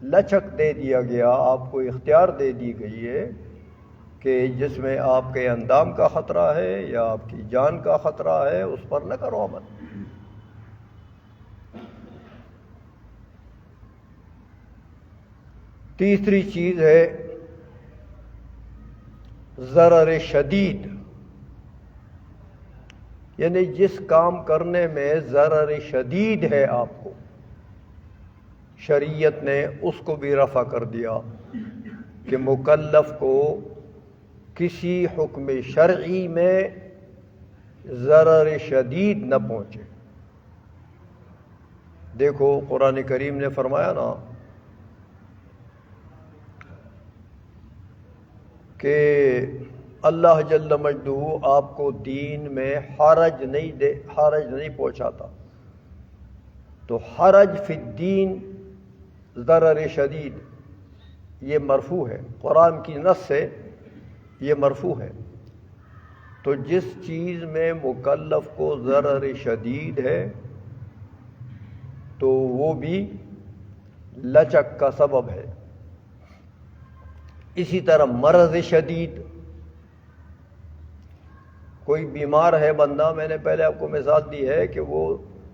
لچک دے دیا گیا، آپ کو اختیار دے دی گئی ہے کہ جس میں آپ کے اندام کا خطرہ ہے یا آپ کی جان کا خطرہ ہے اس پر نہ کرو عمل. تیسری چیز ہے ضرر شدید، یعنی جس کام کرنے میں ضرر شدید ہے آپ کو، شریعت نے اس کو بھی رفع کر دیا کہ مکلف کو کسی حکم شرعی میں ضرر شدید نہ پہنچے. دیکھو قرآن کریم نے فرمایا نا کہ اللہ جل مجدہ آپ کو دین میں حرج نہیں پہنچاتا. تو حرج فی الدین ضرر شدید یہ مرفوع ہے، قرآن کی نص سے یہ مرفوع ہے. تو جس چیز میں مکلف کو ضرر شدید ہے تو وہ بھی لچک کا سبب ہے. اسی طرح مرض شدید، کوئی بیمار ہے بندہ، میں نے پہلے آپ کو مثال دی ہے کہ وہ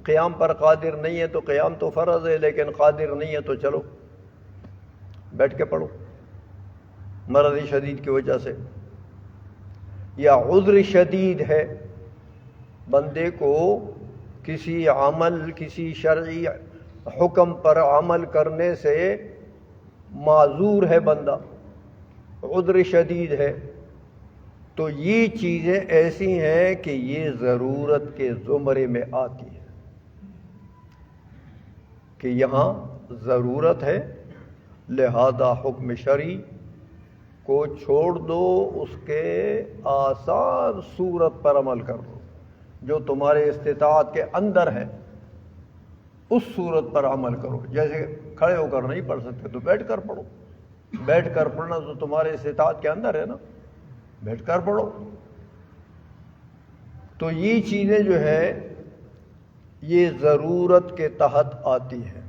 قیام پر قادر نہیں ہے، تو قیام تو فرض ہے لیکن قادر نہیں ہے تو چلو بیٹھ کے پڑھو مرض شدید کی وجہ سے. یا عذر شدید ہے، بندے کو کسی عمل، کسی شرعی حکم پر عمل کرنے سے معذور ہے بندہ، عذر شدید ہے. تو یہ چیزیں ایسی ہیں کہ یہ ضرورت کے زمرے میں آتی ہیں کہ یہاں ضرورت ہے، لہذا حکم شرعی کو چھوڑ دو، اس کے آسان صورت پر عمل کر دو جو تمہارے استطاعت کے اندر ہے، اس صورت پر عمل کرو. جیسے کھڑے ہو کر نہیں پڑھ سکتے تو بیٹھ کر پڑھو، بیٹھ کر پڑھنا تو تمہارے استطاعت کے اندر ہے نا، بیٹھ کر پڑھو. تو یہ چیزیں جو ہے یہ ضرورت کے تحت آتی ہیں.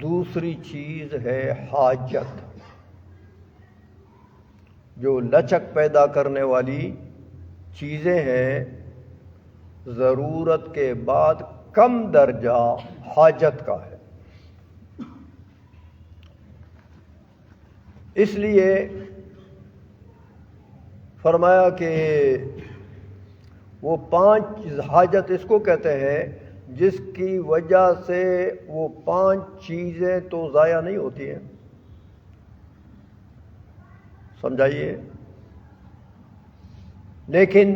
دوسری چیز ہے حاجت، جو لچک پیدا کرنے والی چیزیں ہیں، ضرورت کے بعد کم درجہ حاجت کا ہے. اس لیے فرمایا کہ وہ 5 حاجت اس کو کہتے ہیں جس کی وجہ سے وہ 5 چیزیں تو ضائع نہیں ہوتی ہیں. سمجھائیے. لیکن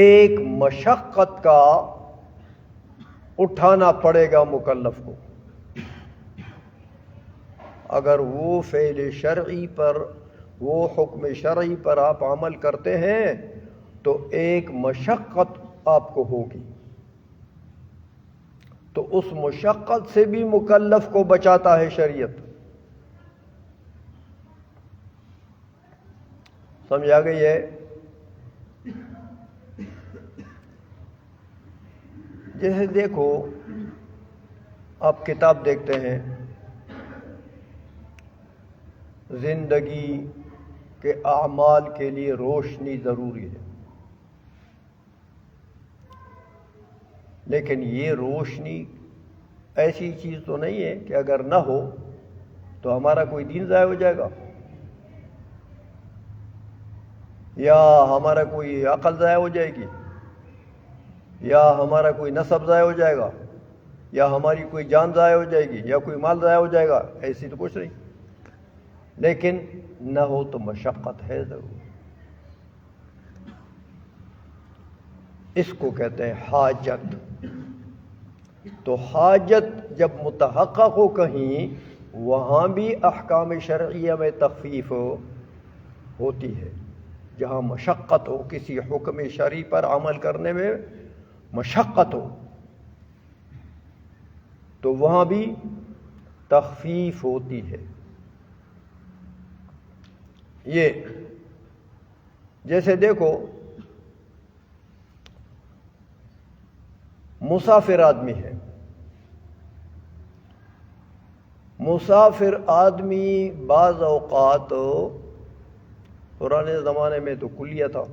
ایک مشقت کا اٹھانا پڑے گا مکلف کو. اگر وہ فعل شرعی پر، وہ حکم شرعی پر آپ عمل کرتے ہیں تو ایک مشقت آپ کو ہوگی، تو اس مشقت سے بھی مکلف کو بچاتا ہے شریعت. سمجھ آ گئی ہے؟ جیسے دیکھو آپ کتاب دیکھتے ہیں، زندگی کے اعمال کے لیے روشنی ضروری ہے، لیکن یہ روشنی ایسی چیز تو نہیں ہے کہ اگر نہ ہو تو ہمارا کوئی دین ضائع ہو جائے گا، یا ہمارا کوئی عقل ضائع ہو جائے گی، یا ہمارا کوئی نسب ضائع ہو جائے گا، یا ہماری کوئی جان ضائع ہو جائے گی، یا کوئی مال ضائع ہو جائے گا، ایسی تو کچھ نہیں۔ لیکن نہ ہو تو مشقت ہے ضرور۔ اس کو کہتے ہیں حاجت۔ تو حاجت جب متحقق ہو کہیں، وہاں بھی احکام شرعیہ میں تخفیف ہوتی ہے۔ جہاں مشقت ہو، کسی حکم شرعی پر عمل کرنے میں مشقت ہو، تو وہاں بھی تخفیف ہوتی ہے۔ یہ جیسے دیکھو، مسافر آدمی ہے، مسافر آدمی بعض اوقات پرانے زمانے میں تو کلیہ تھا،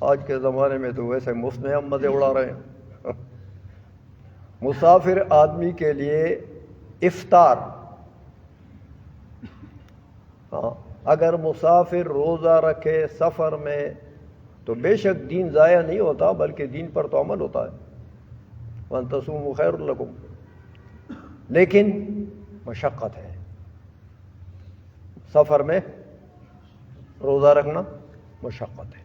آج کے زمانے میں تو ویسے مفت میں ہم مزے اڑا رہے ہیں۔ مسافر آدمی کے لیے افطار، اگر مسافر روزہ رکھے سفر میں تو بے شک دین ضائع نہیں ہوتا، بلکہ دین پر تو عمل ہوتا ہے۔ وَأَن تَصُومُوا خَيْرٌ لَكُمْ، لیکن مشقت ہے، سفر میں روزہ رکھنا مشقت ہے۔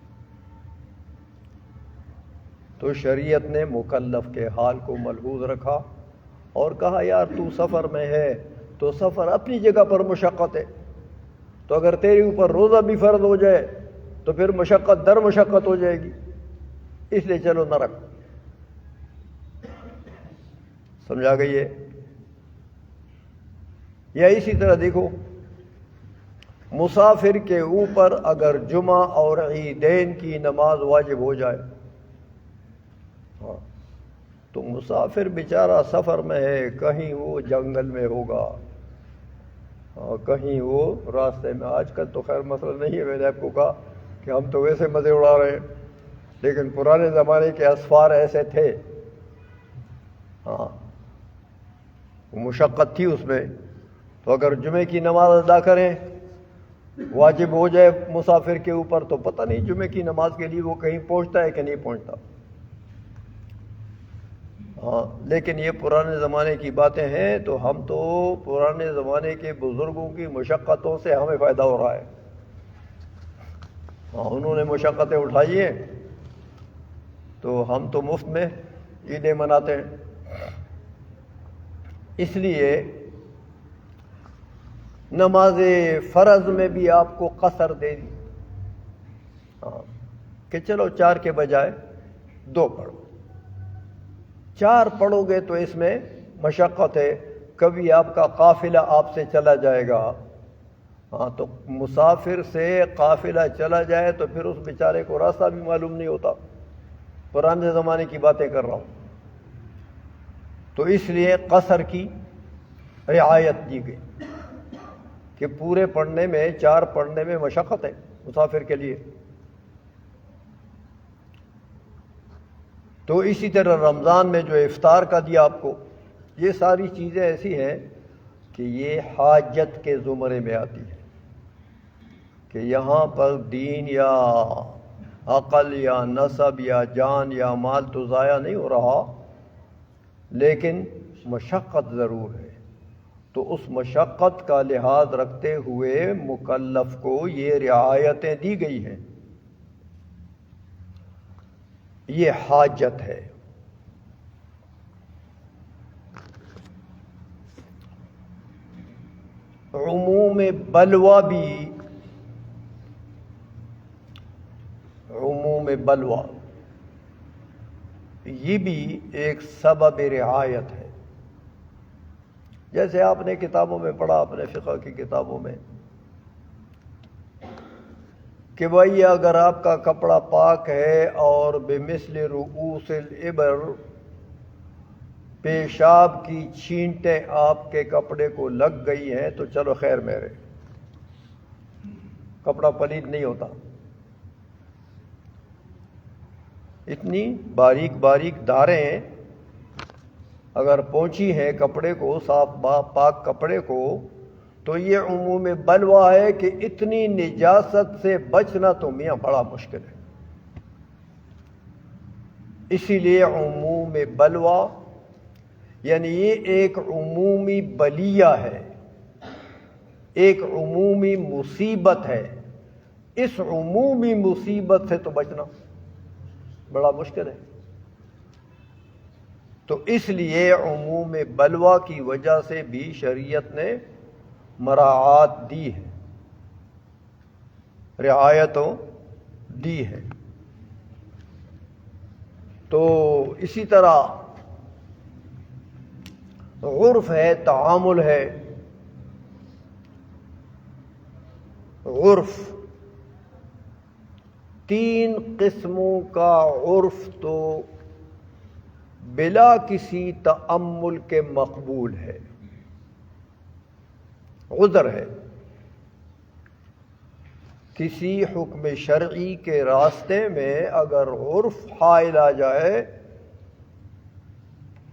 تو شریعت نے مکلف کے حال کو ملحوظ رکھا اور کہا یار تو سفر میں ہے تو سفر اپنی جگہ پر مشقت ہے، تو اگر تیرے اوپر روزہ بھی فرض ہو جائے تو پھر مشقت در مشقت ہو جائے گی، اس لیے چلو نہ رکھ۔ سمجھا گئی ہے؟ یا اسی طرح دیکھو، مسافر کے اوپر اگر جمعہ اور عیدین کی نماز واجب ہو جائے تو مسافر بیچارہ سفر میں ہے، کہیں وہ جنگل میں ہوگا، کہیں وہ راستے میں۔ آج کل تو خیر مسئلہ نہیں ہے، میں نے آپ کو کہا کہ ہم تو ویسے مزے اڑا رہے ہیں، لیکن پرانے زمانے کے اسفار ایسے تھے، مشقت تھی اس میں۔ تو اگر جمعے کی نماز ادا کریں، واجب ہو جائے مسافر کے اوپر، تو پتہ نہیں جمعے کی نماز کے لیے وہ کہیں پہنچتا ہے کہ نہیں پہنچتا۔ لیکن یہ پرانے زمانے کی باتیں ہیں، تو ہم تو پرانے زمانے کے بزرگوں کی مشقتوں سے ہمیں فائدہ ہو رہا ہے۔ انہوں نے مشقتیں اٹھائی ہیں تو ہم تو مفت میں عیدیں مناتے ہیں۔ اس لیے نماز فرض میں بھی آپ کو قصر دے دی کہ چلو 4 کے بجائے 2 پڑھو۔ 4 پڑھو گے تو اس میں مشقت ہے، کبھی آپ کا قافلہ آپ سے چلا جائے گا، تو مسافر سے قافلہ چلا جائے تو پھر اس بیچارے کو راستہ بھی معلوم نہیں ہوتا۔ پرانے زمانے کی باتیں کر رہا ہوں۔ تو اس لیے قصر کی رعایت دی گئی کہ پورے پڑھنے میں، 4 پڑھنے میں مشقت ہے مسافر کے لیے۔ تو اسی طرح رمضان میں جو افطار کا دیا آپ کو، یہ ساری چیزیں ایسی ہیں کہ یہ حاجت کے زمرے میں آتی ہے، کہ یہاں پر دین یا عقل یا نسب یا جان یا مال تو ضائع نہیں ہو رہا، لیکن مشقت ضرور ہے۔ تو اس مشقت کا لحاظ رکھتے ہوئے مکلف کو یہ رعایتیں دی گئی ہیں، یہ حاجت ہے۔ عموم بلوا بھی، عموم بلوا یہ بھی ایک سبب رعایت ہے۔ جیسے آپ نے کتابوں میں پڑھا، اپنے فقہ کی کتابوں میں، کہ بھائی اگر آپ کا کپڑا پاک ہے اور بمثل رؤوس الابر پیشاب کی چھینٹیں آپ کے کپڑے کو لگ گئی ہیں تو چلو خیر میرے، کپڑا پلید نہیں ہوتا. اتنی باریک باریک دھاریں اگر پہنچی ہیں کپڑے کو، صاف پاک کپڑے کو، تو یہ عموم بلوہ ہے کہ اتنی نجاست سے بچنا تو میاں بڑا مشکل ہے. اسی لیے عموم بلوہ یعنی یہ ایک عمومی بلیہ ہے، ایک عمومی مصیبت ہے. اس عمومی مصیبت سے تو بچنا بڑا مشکل ہے. تو اس لیے عموم بلوہ کی وجہ سے بھی شریعت نے مراعات دی ہے، رعایتوں دی ہے. تو اسی طرح عرف ہے، تعامل ہے. عرف 3 قسموں کا عرف تو بلا کسی تأمل کے مقبول ہے. عذر ہے، کسی حکم شرعی کے راستے میں اگر عرف حائل آ جائے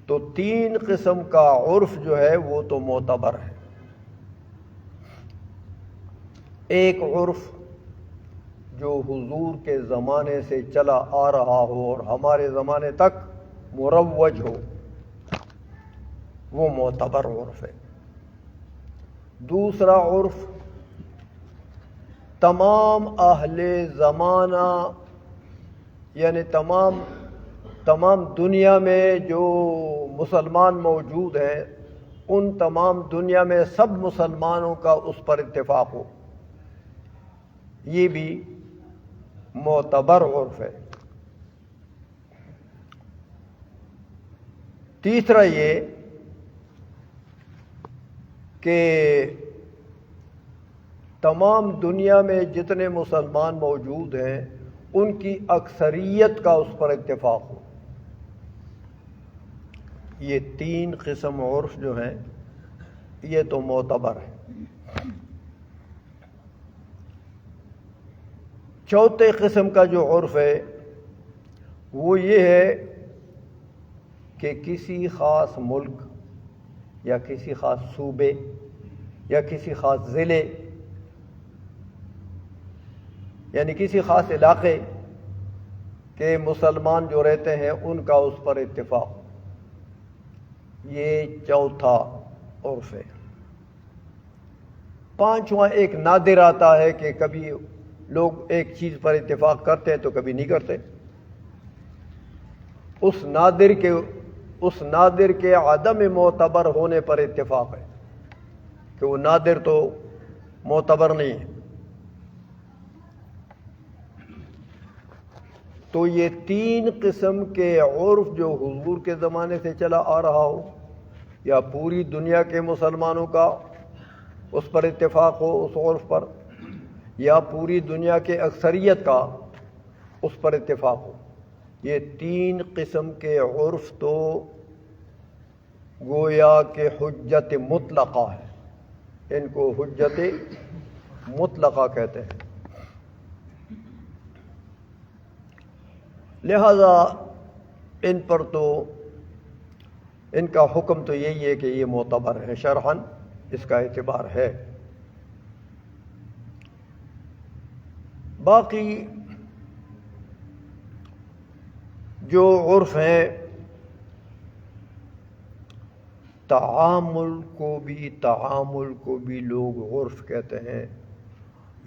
تو 3 قسم کا عرف جو ہے وہ تو معتبر ہے. ایک عرف جو حضور کے زمانے سے چلا آ رہا ہو اور ہمارے زمانے تک مروج ہو، وہ معتبر عرف ہے. دوسرا عرف تمام اہل زمانہ یعنی تمام دنیا میں جو مسلمان موجود ہیں، ان تمام دنیا میں سب مسلمانوں کا اس پر اتفاق ہو، یہ بھی معتبر عرف ہے. تیسرا یہ کہ تمام دنیا میں جتنے مسلمان موجود ہیں ان کی اکثریت کا اس پر اتفاق ہو. یہ 3 قسم عرف جو ہیں یہ تو معتبر ہے. چوتھے قسم کا جو عرف ہے وہ یہ ہے کہ کسی خاص ملک یا کسی خاص صوبے یا کسی خاص ضلع یعنی کسی خاص علاقے کے مسلمان جو رہتے ہیں ان کا اس پر اتفاق. یہ چوتھا عرف ہے. پانچواں ایک نادر آتا ہے کہ کبھی لوگ ایک چیز پر اتفاق کرتے ہیں تو کبھی نہیں کرتے. اس نادر کے عدم معتبر ہونے پر اتفاق ہے کہ وہ نادر تو معتبر نہیں ہے. تو یہ 3 قسم کے عرف جو حضور کے زمانے سے چلا آ رہا ہو یا پوری دنیا کے مسلمانوں کا اس پر اتفاق ہو اس عرف پر، یا پوری دنیا کے اکثریت کا اس پر اتفاق ہو، یہ 3 قسم کے عرف تو گویا کہ حجت مطلقہ ہے. ان کو حجت مطلقہ کہتے ہیں. لہذا ان پر تو ان کا حکم تو یہی ہے کہ یہ معتبر ہے، شرعاً اس کا اعتبار ہے. باقی جو عرف ہیں تعامل کو بھی لوگ عرف کہتے ہیں،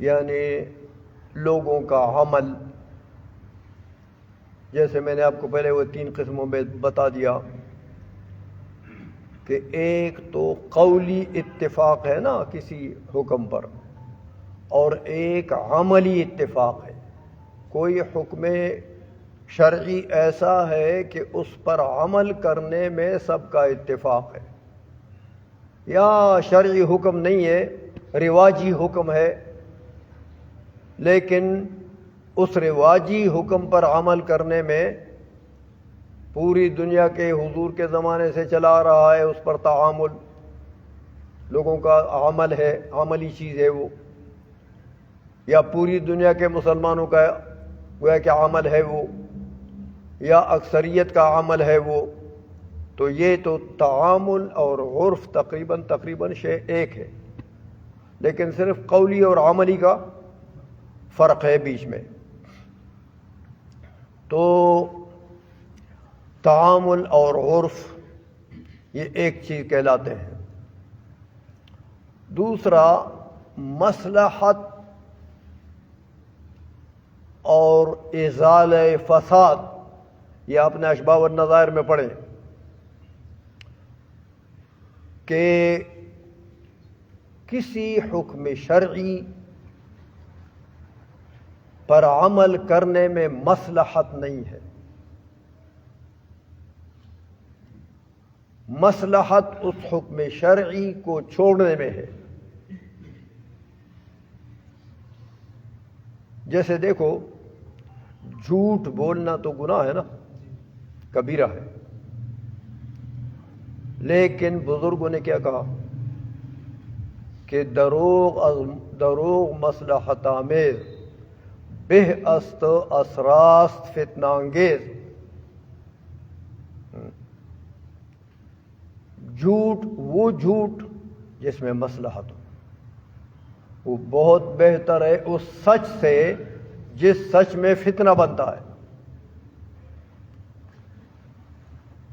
یعنی لوگوں کا عمل. جیسے میں نے آپ کو پہلے وہ 3 قسموں میں بتا دیا کہ ایک تو قولی اتفاق ہے نا کسی حکم پر، اور ایک عملی اتفاق ہے. کوئی حکم شرعی ایسا ہے کہ اس پر عمل کرنے میں سب کا اتفاق ہے، یا شرعی حکم نہیں ہے، رواجی حکم ہے، لیکن اس رواجی حکم پر عمل کرنے میں پوری دنیا کے حضور کے زمانے سے چلا آ رہا ہے، اس پر تعامل لوگوں کا عمل ہے، عملی چیز ہے وہ. یا پوری دنیا کے مسلمانوں کا گویا کہ عمل ہے وہ، یا اکثریت کا عمل ہے وہ، تو یہ تو تعامل اور عرف تقریباً شے ایک ہے، لیکن صرف قولی اور عملی کا فرق ہے بیچ میں۔ تو تعامل اور عرف یہ ایک چیز کہلاتے ہیں۔ دوسرا مصلحت اور ازالہ فساد، یہ اپنے اشباح والنظائر میں پڑھیں کہ کسی حکم شرعی پر عمل کرنے میں مصلحت نہیں ہے، مصلحت اس حکم شرعی کو چھوڑنے میں ہے۔ جیسے دیکھو، جھوٹ بولنا تو گناہ ہے نا، کبیرہ ہے، لیکن بزرگوں نے کیا کہا کہ دروغ مصلحت آمیز، بہ است اسراست فتنہ انگیز۔ جھوٹ وہ جھوٹ جس میں مصلحت ہو، وہ بہت بہتر ہے اس سچ سے جس سچ میں فتنہ بنتا ہے۔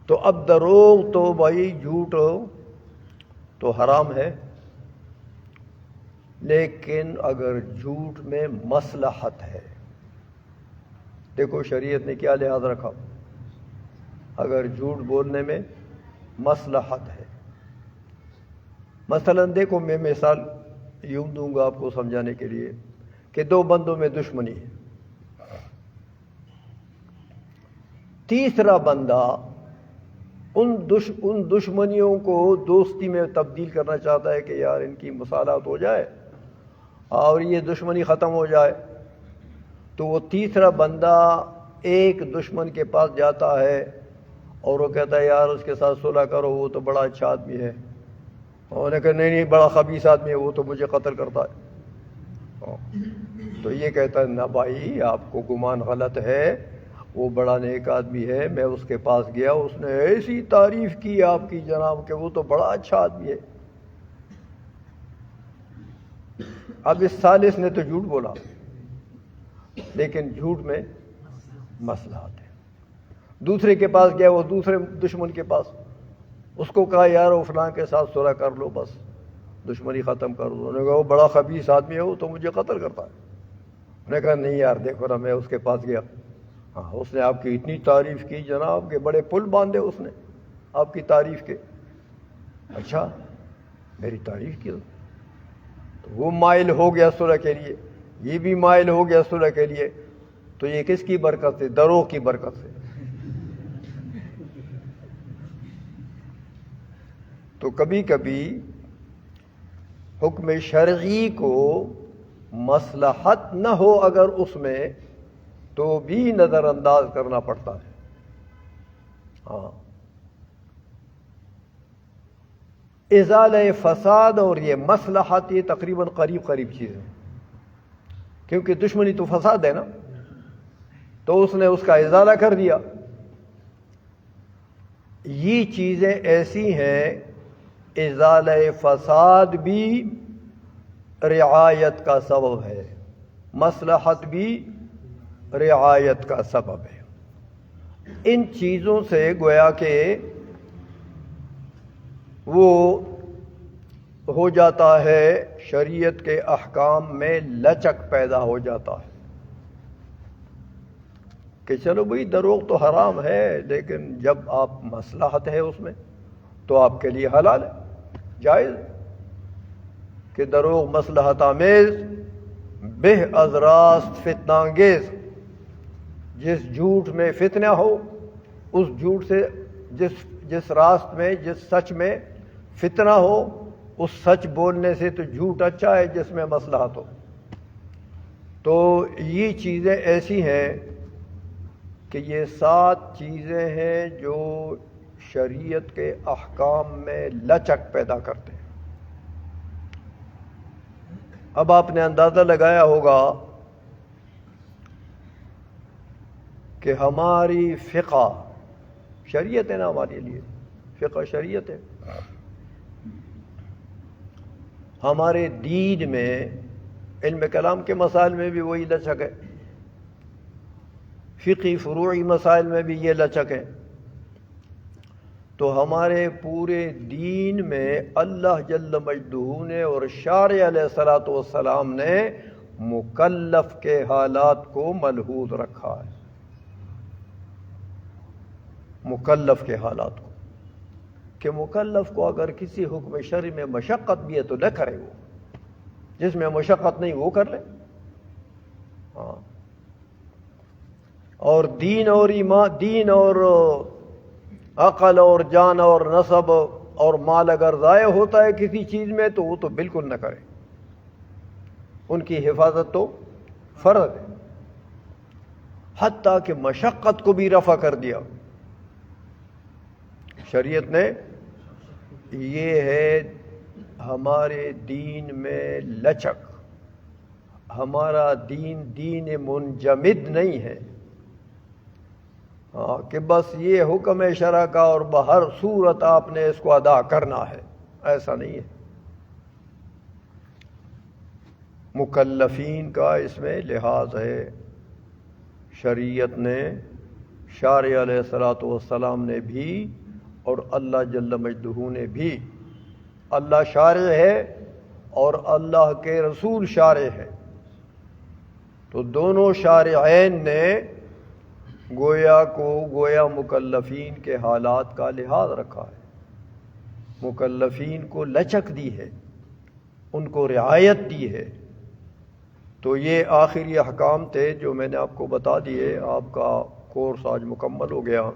تو اب دروغ تو بھائی جھوٹ تو حرام ہے، لیکن اگر جھوٹ میں مصلحت ہے، دیکھو شریعت نے کیا لحاظ رکھا، اگر جھوٹ بولنے میں مصلحت ہے۔ مثلا دیکھو، میں مثال یوں دوں گا آپ کو سمجھانے کے لیے کہ دو بندوں میں دشمنی ہے، تیسرا بندہ ان دشمنیوں کو دوستی میں تبدیل کرنا چاہتا ہے کہ یار ان کی مصالحت ہو جائے اور یہ دشمنی ختم ہو جائے۔ تو وہ تیسرا بندہ ایک دشمن کے پاس جاتا ہے اور وہ کہتا ہے یار اس کے ساتھ صلح کرو، وہ تو بڑا اچھا آدمی ہے۔ انہوں نے کہا نہیں بڑا خبیث آدمی ہے، وہ تو مجھے قتل کرتا ہے۔ تو یہ کہتا ہے نہ بھائی، آپ کو گمان غلط ہے، وہ بڑا نیک آدمی ہے، میں اس کے پاس گیا، اس نے ایسی تعریف کی آپ کی جناب کہ وہ تو بڑا اچھا آدمی ہے۔ اب اس ثالث نے تو جھوٹ بولا، لیکن جھوٹ میں مصلحت ہے۔ دوسرے کے پاس گیا، وہ دوسرے دشمن کے پاس، اس کو کہا یار وہ فلاں کے ساتھ صلح کر لو، بس دشمنی ختم کر دو۔ انہوں نے کہا وہ بڑا خبیث آدمی ہے، وہ تو مجھے قتل کرتا ہے۔ انہوں نے کہا نہیں یار دیکھو نا، میں اس کے پاس گیا، ہاں اس نے آپ کی اتنی تعریف کی جناب کہ بڑے پل باندھے اس نے آپ کی تعریف کے۔ اچھا میری تعریف کی؟ تو وہ مائل ہو گیا صلح کے لیے، یہ بھی مائل ہو گیا صلح کے لیے۔ تو یہ کس کی برکت سے؟ دروغ کی برکت سے۔ تو کبھی کبھی حکم شرعی کو مصلحت نہ ہو اگر اس میں، تو بھی نظر انداز کرنا پڑتا ہے۔ ہاں، ازالہ فساد اور یہ مصلحت یہ تقریباً قریب چیزیں، کیونکہ دشمنی تو فساد ہے نا، تو اس نے اس کا ازالہ کر دیا۔ یہ چیزیں ایسی ہیں، ازالہ فساد بھی رعایت کا سبب ہے، مصلحت بھی رعایت کا سبب ہے۔ ان چیزوں سے گویا کہ وہ ہو جاتا ہے، شریعت کے احکام میں لچک پیدا ہو جاتا ہے کہ چلو بھئی دروغ تو حرام ہے، لیکن جب آپ مصلحت ہے اس میں تو آپ کے لیے حلال ہے، جائز کہ دروغ مصلحت آمیز، بہ از راست فتنہ انگیز۔ جس جھوٹ میں فتنہ ہو، اس جھوٹ سے جس راست میں، جس سچ میں فتنہ ہو، اس سچ بولنے سے تو جھوٹ اچھا ہے جس میں مصلحت ہو۔ تو یہ چیزیں ایسی ہیں کہ یہ 7 چیزیں ہیں جو شریعت کے احکام میں لچک پیدا کرتے ہیں۔ اب آپ نے اندازہ لگایا ہوگا کہ ہماری فقہ شریعت ہے نا، ہمارے لیے فقہ شریعت ہے. ہمارے دین میں علم کلام کے مسائل میں بھی وہی لچک ہے، فقہی فروعی مسائل میں بھی یہ لچک ہے. تو ہمارے پورے دین میں اللہ جل مجدہ نے اور شارع علیہ الصلوۃ والسلام نے مکلف کے حالات کو ملحوظ رکھا ہے. مکلف کے حالات کو، کہ مکلف کو اگر کسی حکم شرعی میں مشقت بھی ہے تو نہ کرے، وہ جس میں مشقت نہیں وہ کر لے. ہاں، اور دین اور ایمان، دین اور عقل اور جان اور نسب اور مال اگر ضائع ہوتا ہے کسی چیز میں تو وہ تو بالکل نہ کرے، ان کی حفاظت تو فرض ہے. حتیٰ کہ مشقت کو بھی رفع کر دیا شریعت نے. یہ ہے ہمارے دین میں لچک. ہمارا دین دین منجمد نہیں ہے، ہاں، کہ بس یہ حکم ہے شرع کا اور بہر صورت آپ نے اس کو ادا کرنا ہے، ایسا نہیں ہے. مکلفین کا اس میں لحاظ ہے. شریعت نے، شارع علیہ الصلوۃ والسلام نے بھی اور اللہ جل مجدہ نے بھی. اللہ شارع ہے اور اللہ کے رسول شارع ہے، تو دونوں شارعین نے گویا مکلفین کے حالات کا لحاظ رکھا ہے، مکلفین کو لچک دی ہے، ان کو رعایت دی ہے. تو یہ آخری احکام تھے جو میں نے آپ کو بتا دیے. آپ کا کورس آج مکمل ہو گیا.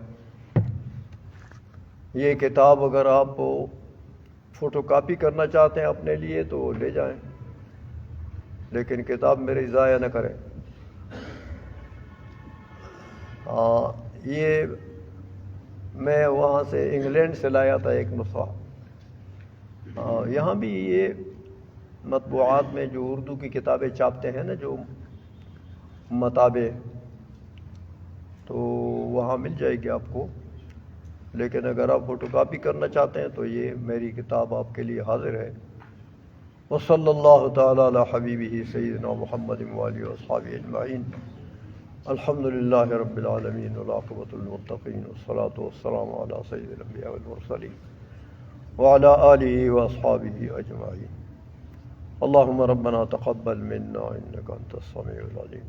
یہ کتاب اگر آپ فوٹو کاپی کرنا چاہتے ہیں اپنے لیے تو لے جائیں، لیکن کتاب میری ضائع نہ کریں. یہ میں وہاں سے انگلینڈ سے لایا تھا ایک نسخہ. یہاں بھی یہ مطبوعات میں جو اردو کی کتابیں چھاپتے ہیں نا، جو مطابع، تو وہاں مل جائے گی آپ کو. لیکن اگر آپ فوٹو کاپی کرنا چاہتے ہیں تو یہ میری کتاب آپ کے لیے حاضر ہے. وصلی اللہ تعالی علی حبیبہ سیدنا محمد وآلہ واصحابہ اجمعین. الحمد للہ رب العالمین والعاقبۃ للمتقین والصلاۃ والسلام علی سید الانبیاء والمرسلین وعلی آلہ واصحابہ اجمعین. اللهم ربنا تقبل منا انك انت السميع العليم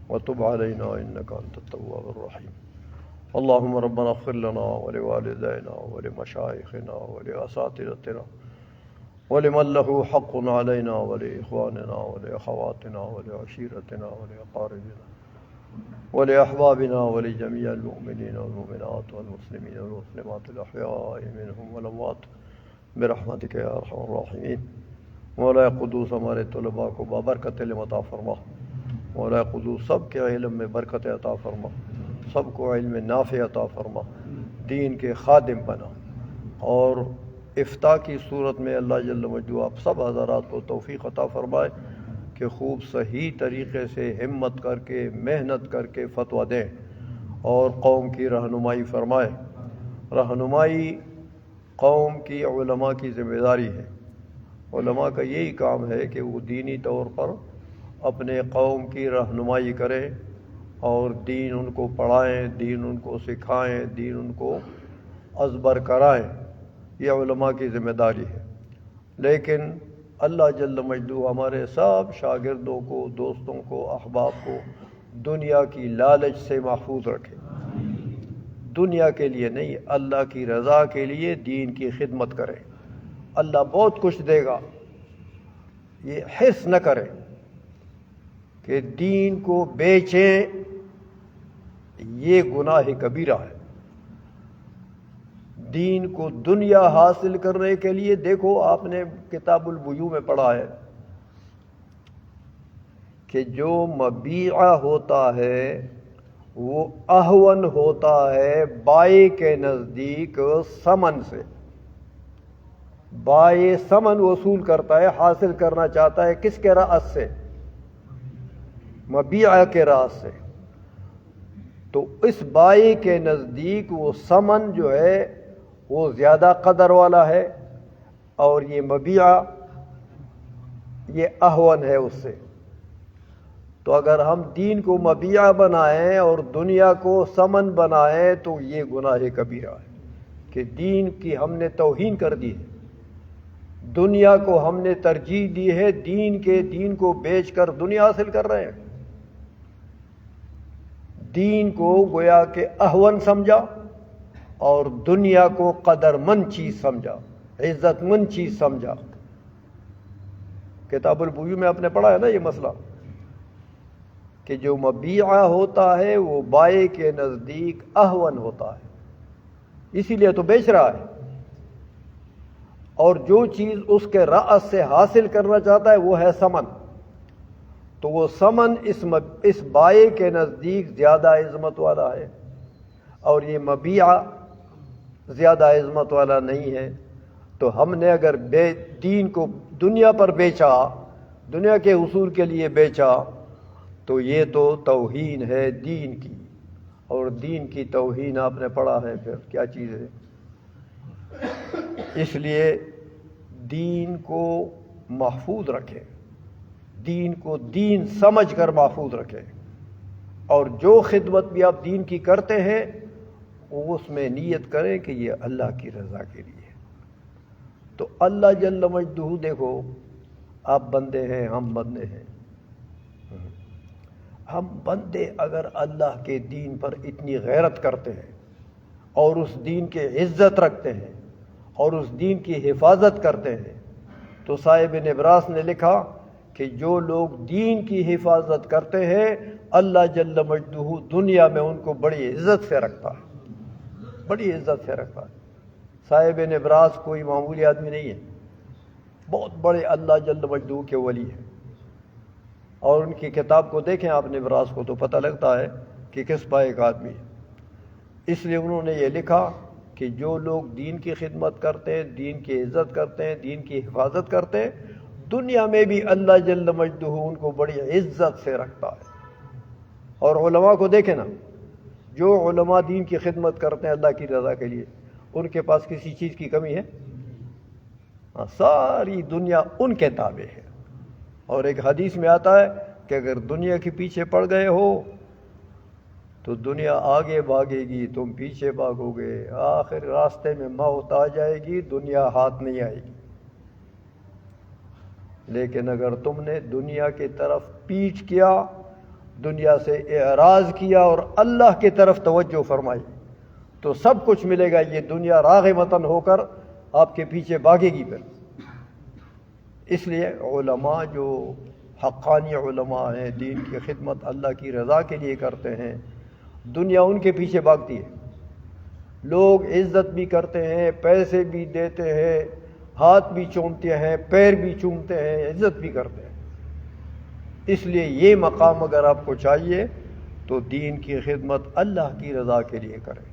وتب علينا انك انت التواب الرحيم. اللهم ربنا اغفر لنا ولوالدينا ولمشايخنا ولأساتذتنا ولمن له حق علينا ولإخواننا ولأخواتنا ولعشيرتنا ولأقاربنا ولأحبابنا ولجميع المؤمنين والمؤمنات والمسلمين والمسلمات الأحياء منهم والأموات برحمتك يا أرحم الراحمين. مولا قدوس ہمارے طلباء کو بابرکت علم عطا فرما. مولا قدوس سب کے علم میں برکت عطا فرما، سب کو علم نافع عطا فرما، دین کے خادم بنا. اور افتاء کی صورت میں اللہ جل مجدہ آپ سب حضرات کو توفیق عطا فرمائے کہ خوب صحیح طریقے سے ہمت کر کے محنت کر کے فتویٰ دیں اور قوم کی رہنمائی فرمائے. رہنمائی قوم کی علماء کی ذمہ داری ہے. علماء کا یہی کام ہے کہ وہ دینی طور پر اپنے قوم کی رہنمائی کریں اور دین ان کو پڑھائیں، دین ان کو سکھائیں، دین ان کو ازبر کرائیں. یہ علماء کی ذمہ داری ہے. لیکن اللہ جل مجدہ ہمارے سب شاگردوں کو، دوستوں کو، احباب کو دنیا کی لالچ سے محفوظ رکھے. دنیا کے لیے نہیں، اللہ کی رضا کے لیے دین کی خدمت کریں. اللہ بہت کچھ دے گا. یہ حس نہ کریں کہ دین کو بیچیں، یہ گناہ کبیرہ ہے. دین کو دنیا حاصل کرنے کے لیے، دیکھو آپ نے کتاب البیوع میں پڑھا ہے کہ جو مبیع ہوتا ہے وہ اہون ہوتا ہے بائی کے نزدیک ثمن سے. بائے ثمن وصول کرتا ہے، حاصل کرنا چاہتا ہے کس کے رأس سے؟ مبیع کے رأس سے. تو اس بائی کے نزدیک وہ ثمن جو ہے وہ زیادہ قدر والا ہے، اور یہ مبیع یہ اہون ہے اس سے. تو اگر ہم دین کو مبیع بنائیں اور دنیا کو ثمن بنائیں تو یہ گناہ کبیرہ ہے کہ دین کی ہم نے توہین کر دی ہے، دنیا کو ہم نے ترجیح دی ہے، دین کو بیچ کر دنیا حاصل کر رہے ہیں. دین کو گویا کہ اہون سمجھا اور دنیا کو قدر مند چیز سمجھا، عزت مند چیز سمجھا. کتاب البیوع میں آپ نے پڑھا ہے نا یہ مسئلہ کہ جو مبیع ہوتا ہے وہ بائع کے نزدیک اہون ہوتا ہے، اسی لیے تو بیچ رہا ہے. اور جو چیز اس کے رأس سے حاصل کرنا چاہتا ہے وہ ہے ثمن، تو وہ ثمن اس بائع کے نزدیک زیادہ عظمت والا ہے، اور یہ مبیع زیادہ عظمت والا نہیں ہے. تو ہم نے اگر دین کو دنیا پر بیچا، دنیا کے حصول کے لیے بیچا، تو یہ تو توہین ہے دین کی. اور دین کی توہین آپ نے پڑھا ہے پھر کیا چیز ہے. اس لیے دین کو محفوظ رکھیں، دین کو دین سمجھ کر محفوظ رکھیں، اور جو خدمت بھی آپ دین کی کرتے ہیں اس میں نیت کریں کہ یہ اللہ کی رضا کے لیے. تو اللہ جل مجدہ، دیکھو آپ بندے ہیں، ہم بندے ہیں. ہم بندے اگر اللہ کے دین پر اتنی غیرت کرتے ہیں اور اس دین کی عزت رکھتے ہیں اور اس دین کی حفاظت کرتے ہیں، تو صاحب نبراس نے لکھا کہ جو لوگ دین کی حفاظت کرتے ہیں اللہ جل مجدہ دنیا میں ان کو بڑی عزت سے رکھتا ہے، بڑی عزت سے رکھتا ہے. صاحب نبراس کوئی معمولی آدمی نہیں ہے، بہت بڑے اللہ جل مجدہ کے ولی ہیں. اور ان کی کتاب کو دیکھیں آپ نبراس کو تو پتہ لگتا ہے کہ کس پائے کا آدمی ہے. اس لیے انہوں نے یہ لکھا کہ جو لوگ دین کی خدمت کرتے ہیں، دین کی عزت کرتے ہیں، دین کی حفاظت کرتے ہیں، دنیا میں بھی اللہ جل مجدہ ان کو بڑی عزت سے رکھتا ہے. اور علماء کو دیکھیں نا، جو علماء دین کی خدمت کرتے ہیں اللہ کی رضا کے لیے، ان کے پاس کسی چیز کی کمی ہے؟ ساری دنیا ان کے تابع ہے. اور ایک حدیث میں آتا ہے کہ اگر دنیا کے پیچھے پڑ گئے ہو تو دنیا آگے بھاگے گی، تم پیچھے بھاگو گے، آخر راستے میں موت آ جائے گی، دنیا ہاتھ نہیں آئے گی. لیکن اگر تم نے دنیا کی طرف پیٹ کیا، دنیا سے اعراض کیا اور اللہ کی طرف توجہ فرمائی تو سب کچھ ملے گا. یہ دنیا راغمتاً ہو کر آپ کے پیچھے بھاگے گی پھر. اس لیے علماء جو حقانی علماء ہیں، دین کی خدمت اللہ کی رضا کے لیے کرتے ہیں، دنیا ان کے پیچھے بھاگتی ہے. لوگ عزت بھی کرتے ہیں، پیسے بھی دیتے ہیں، ہاتھ بھی چومتے ہیں، پیر بھی چومتے ہیں، عزت بھی کرتے ہیں. اس لیے یہ مقام اگر آپ کو چاہیے تو دین کی خدمت اللہ کی رضا کے لیے کریں.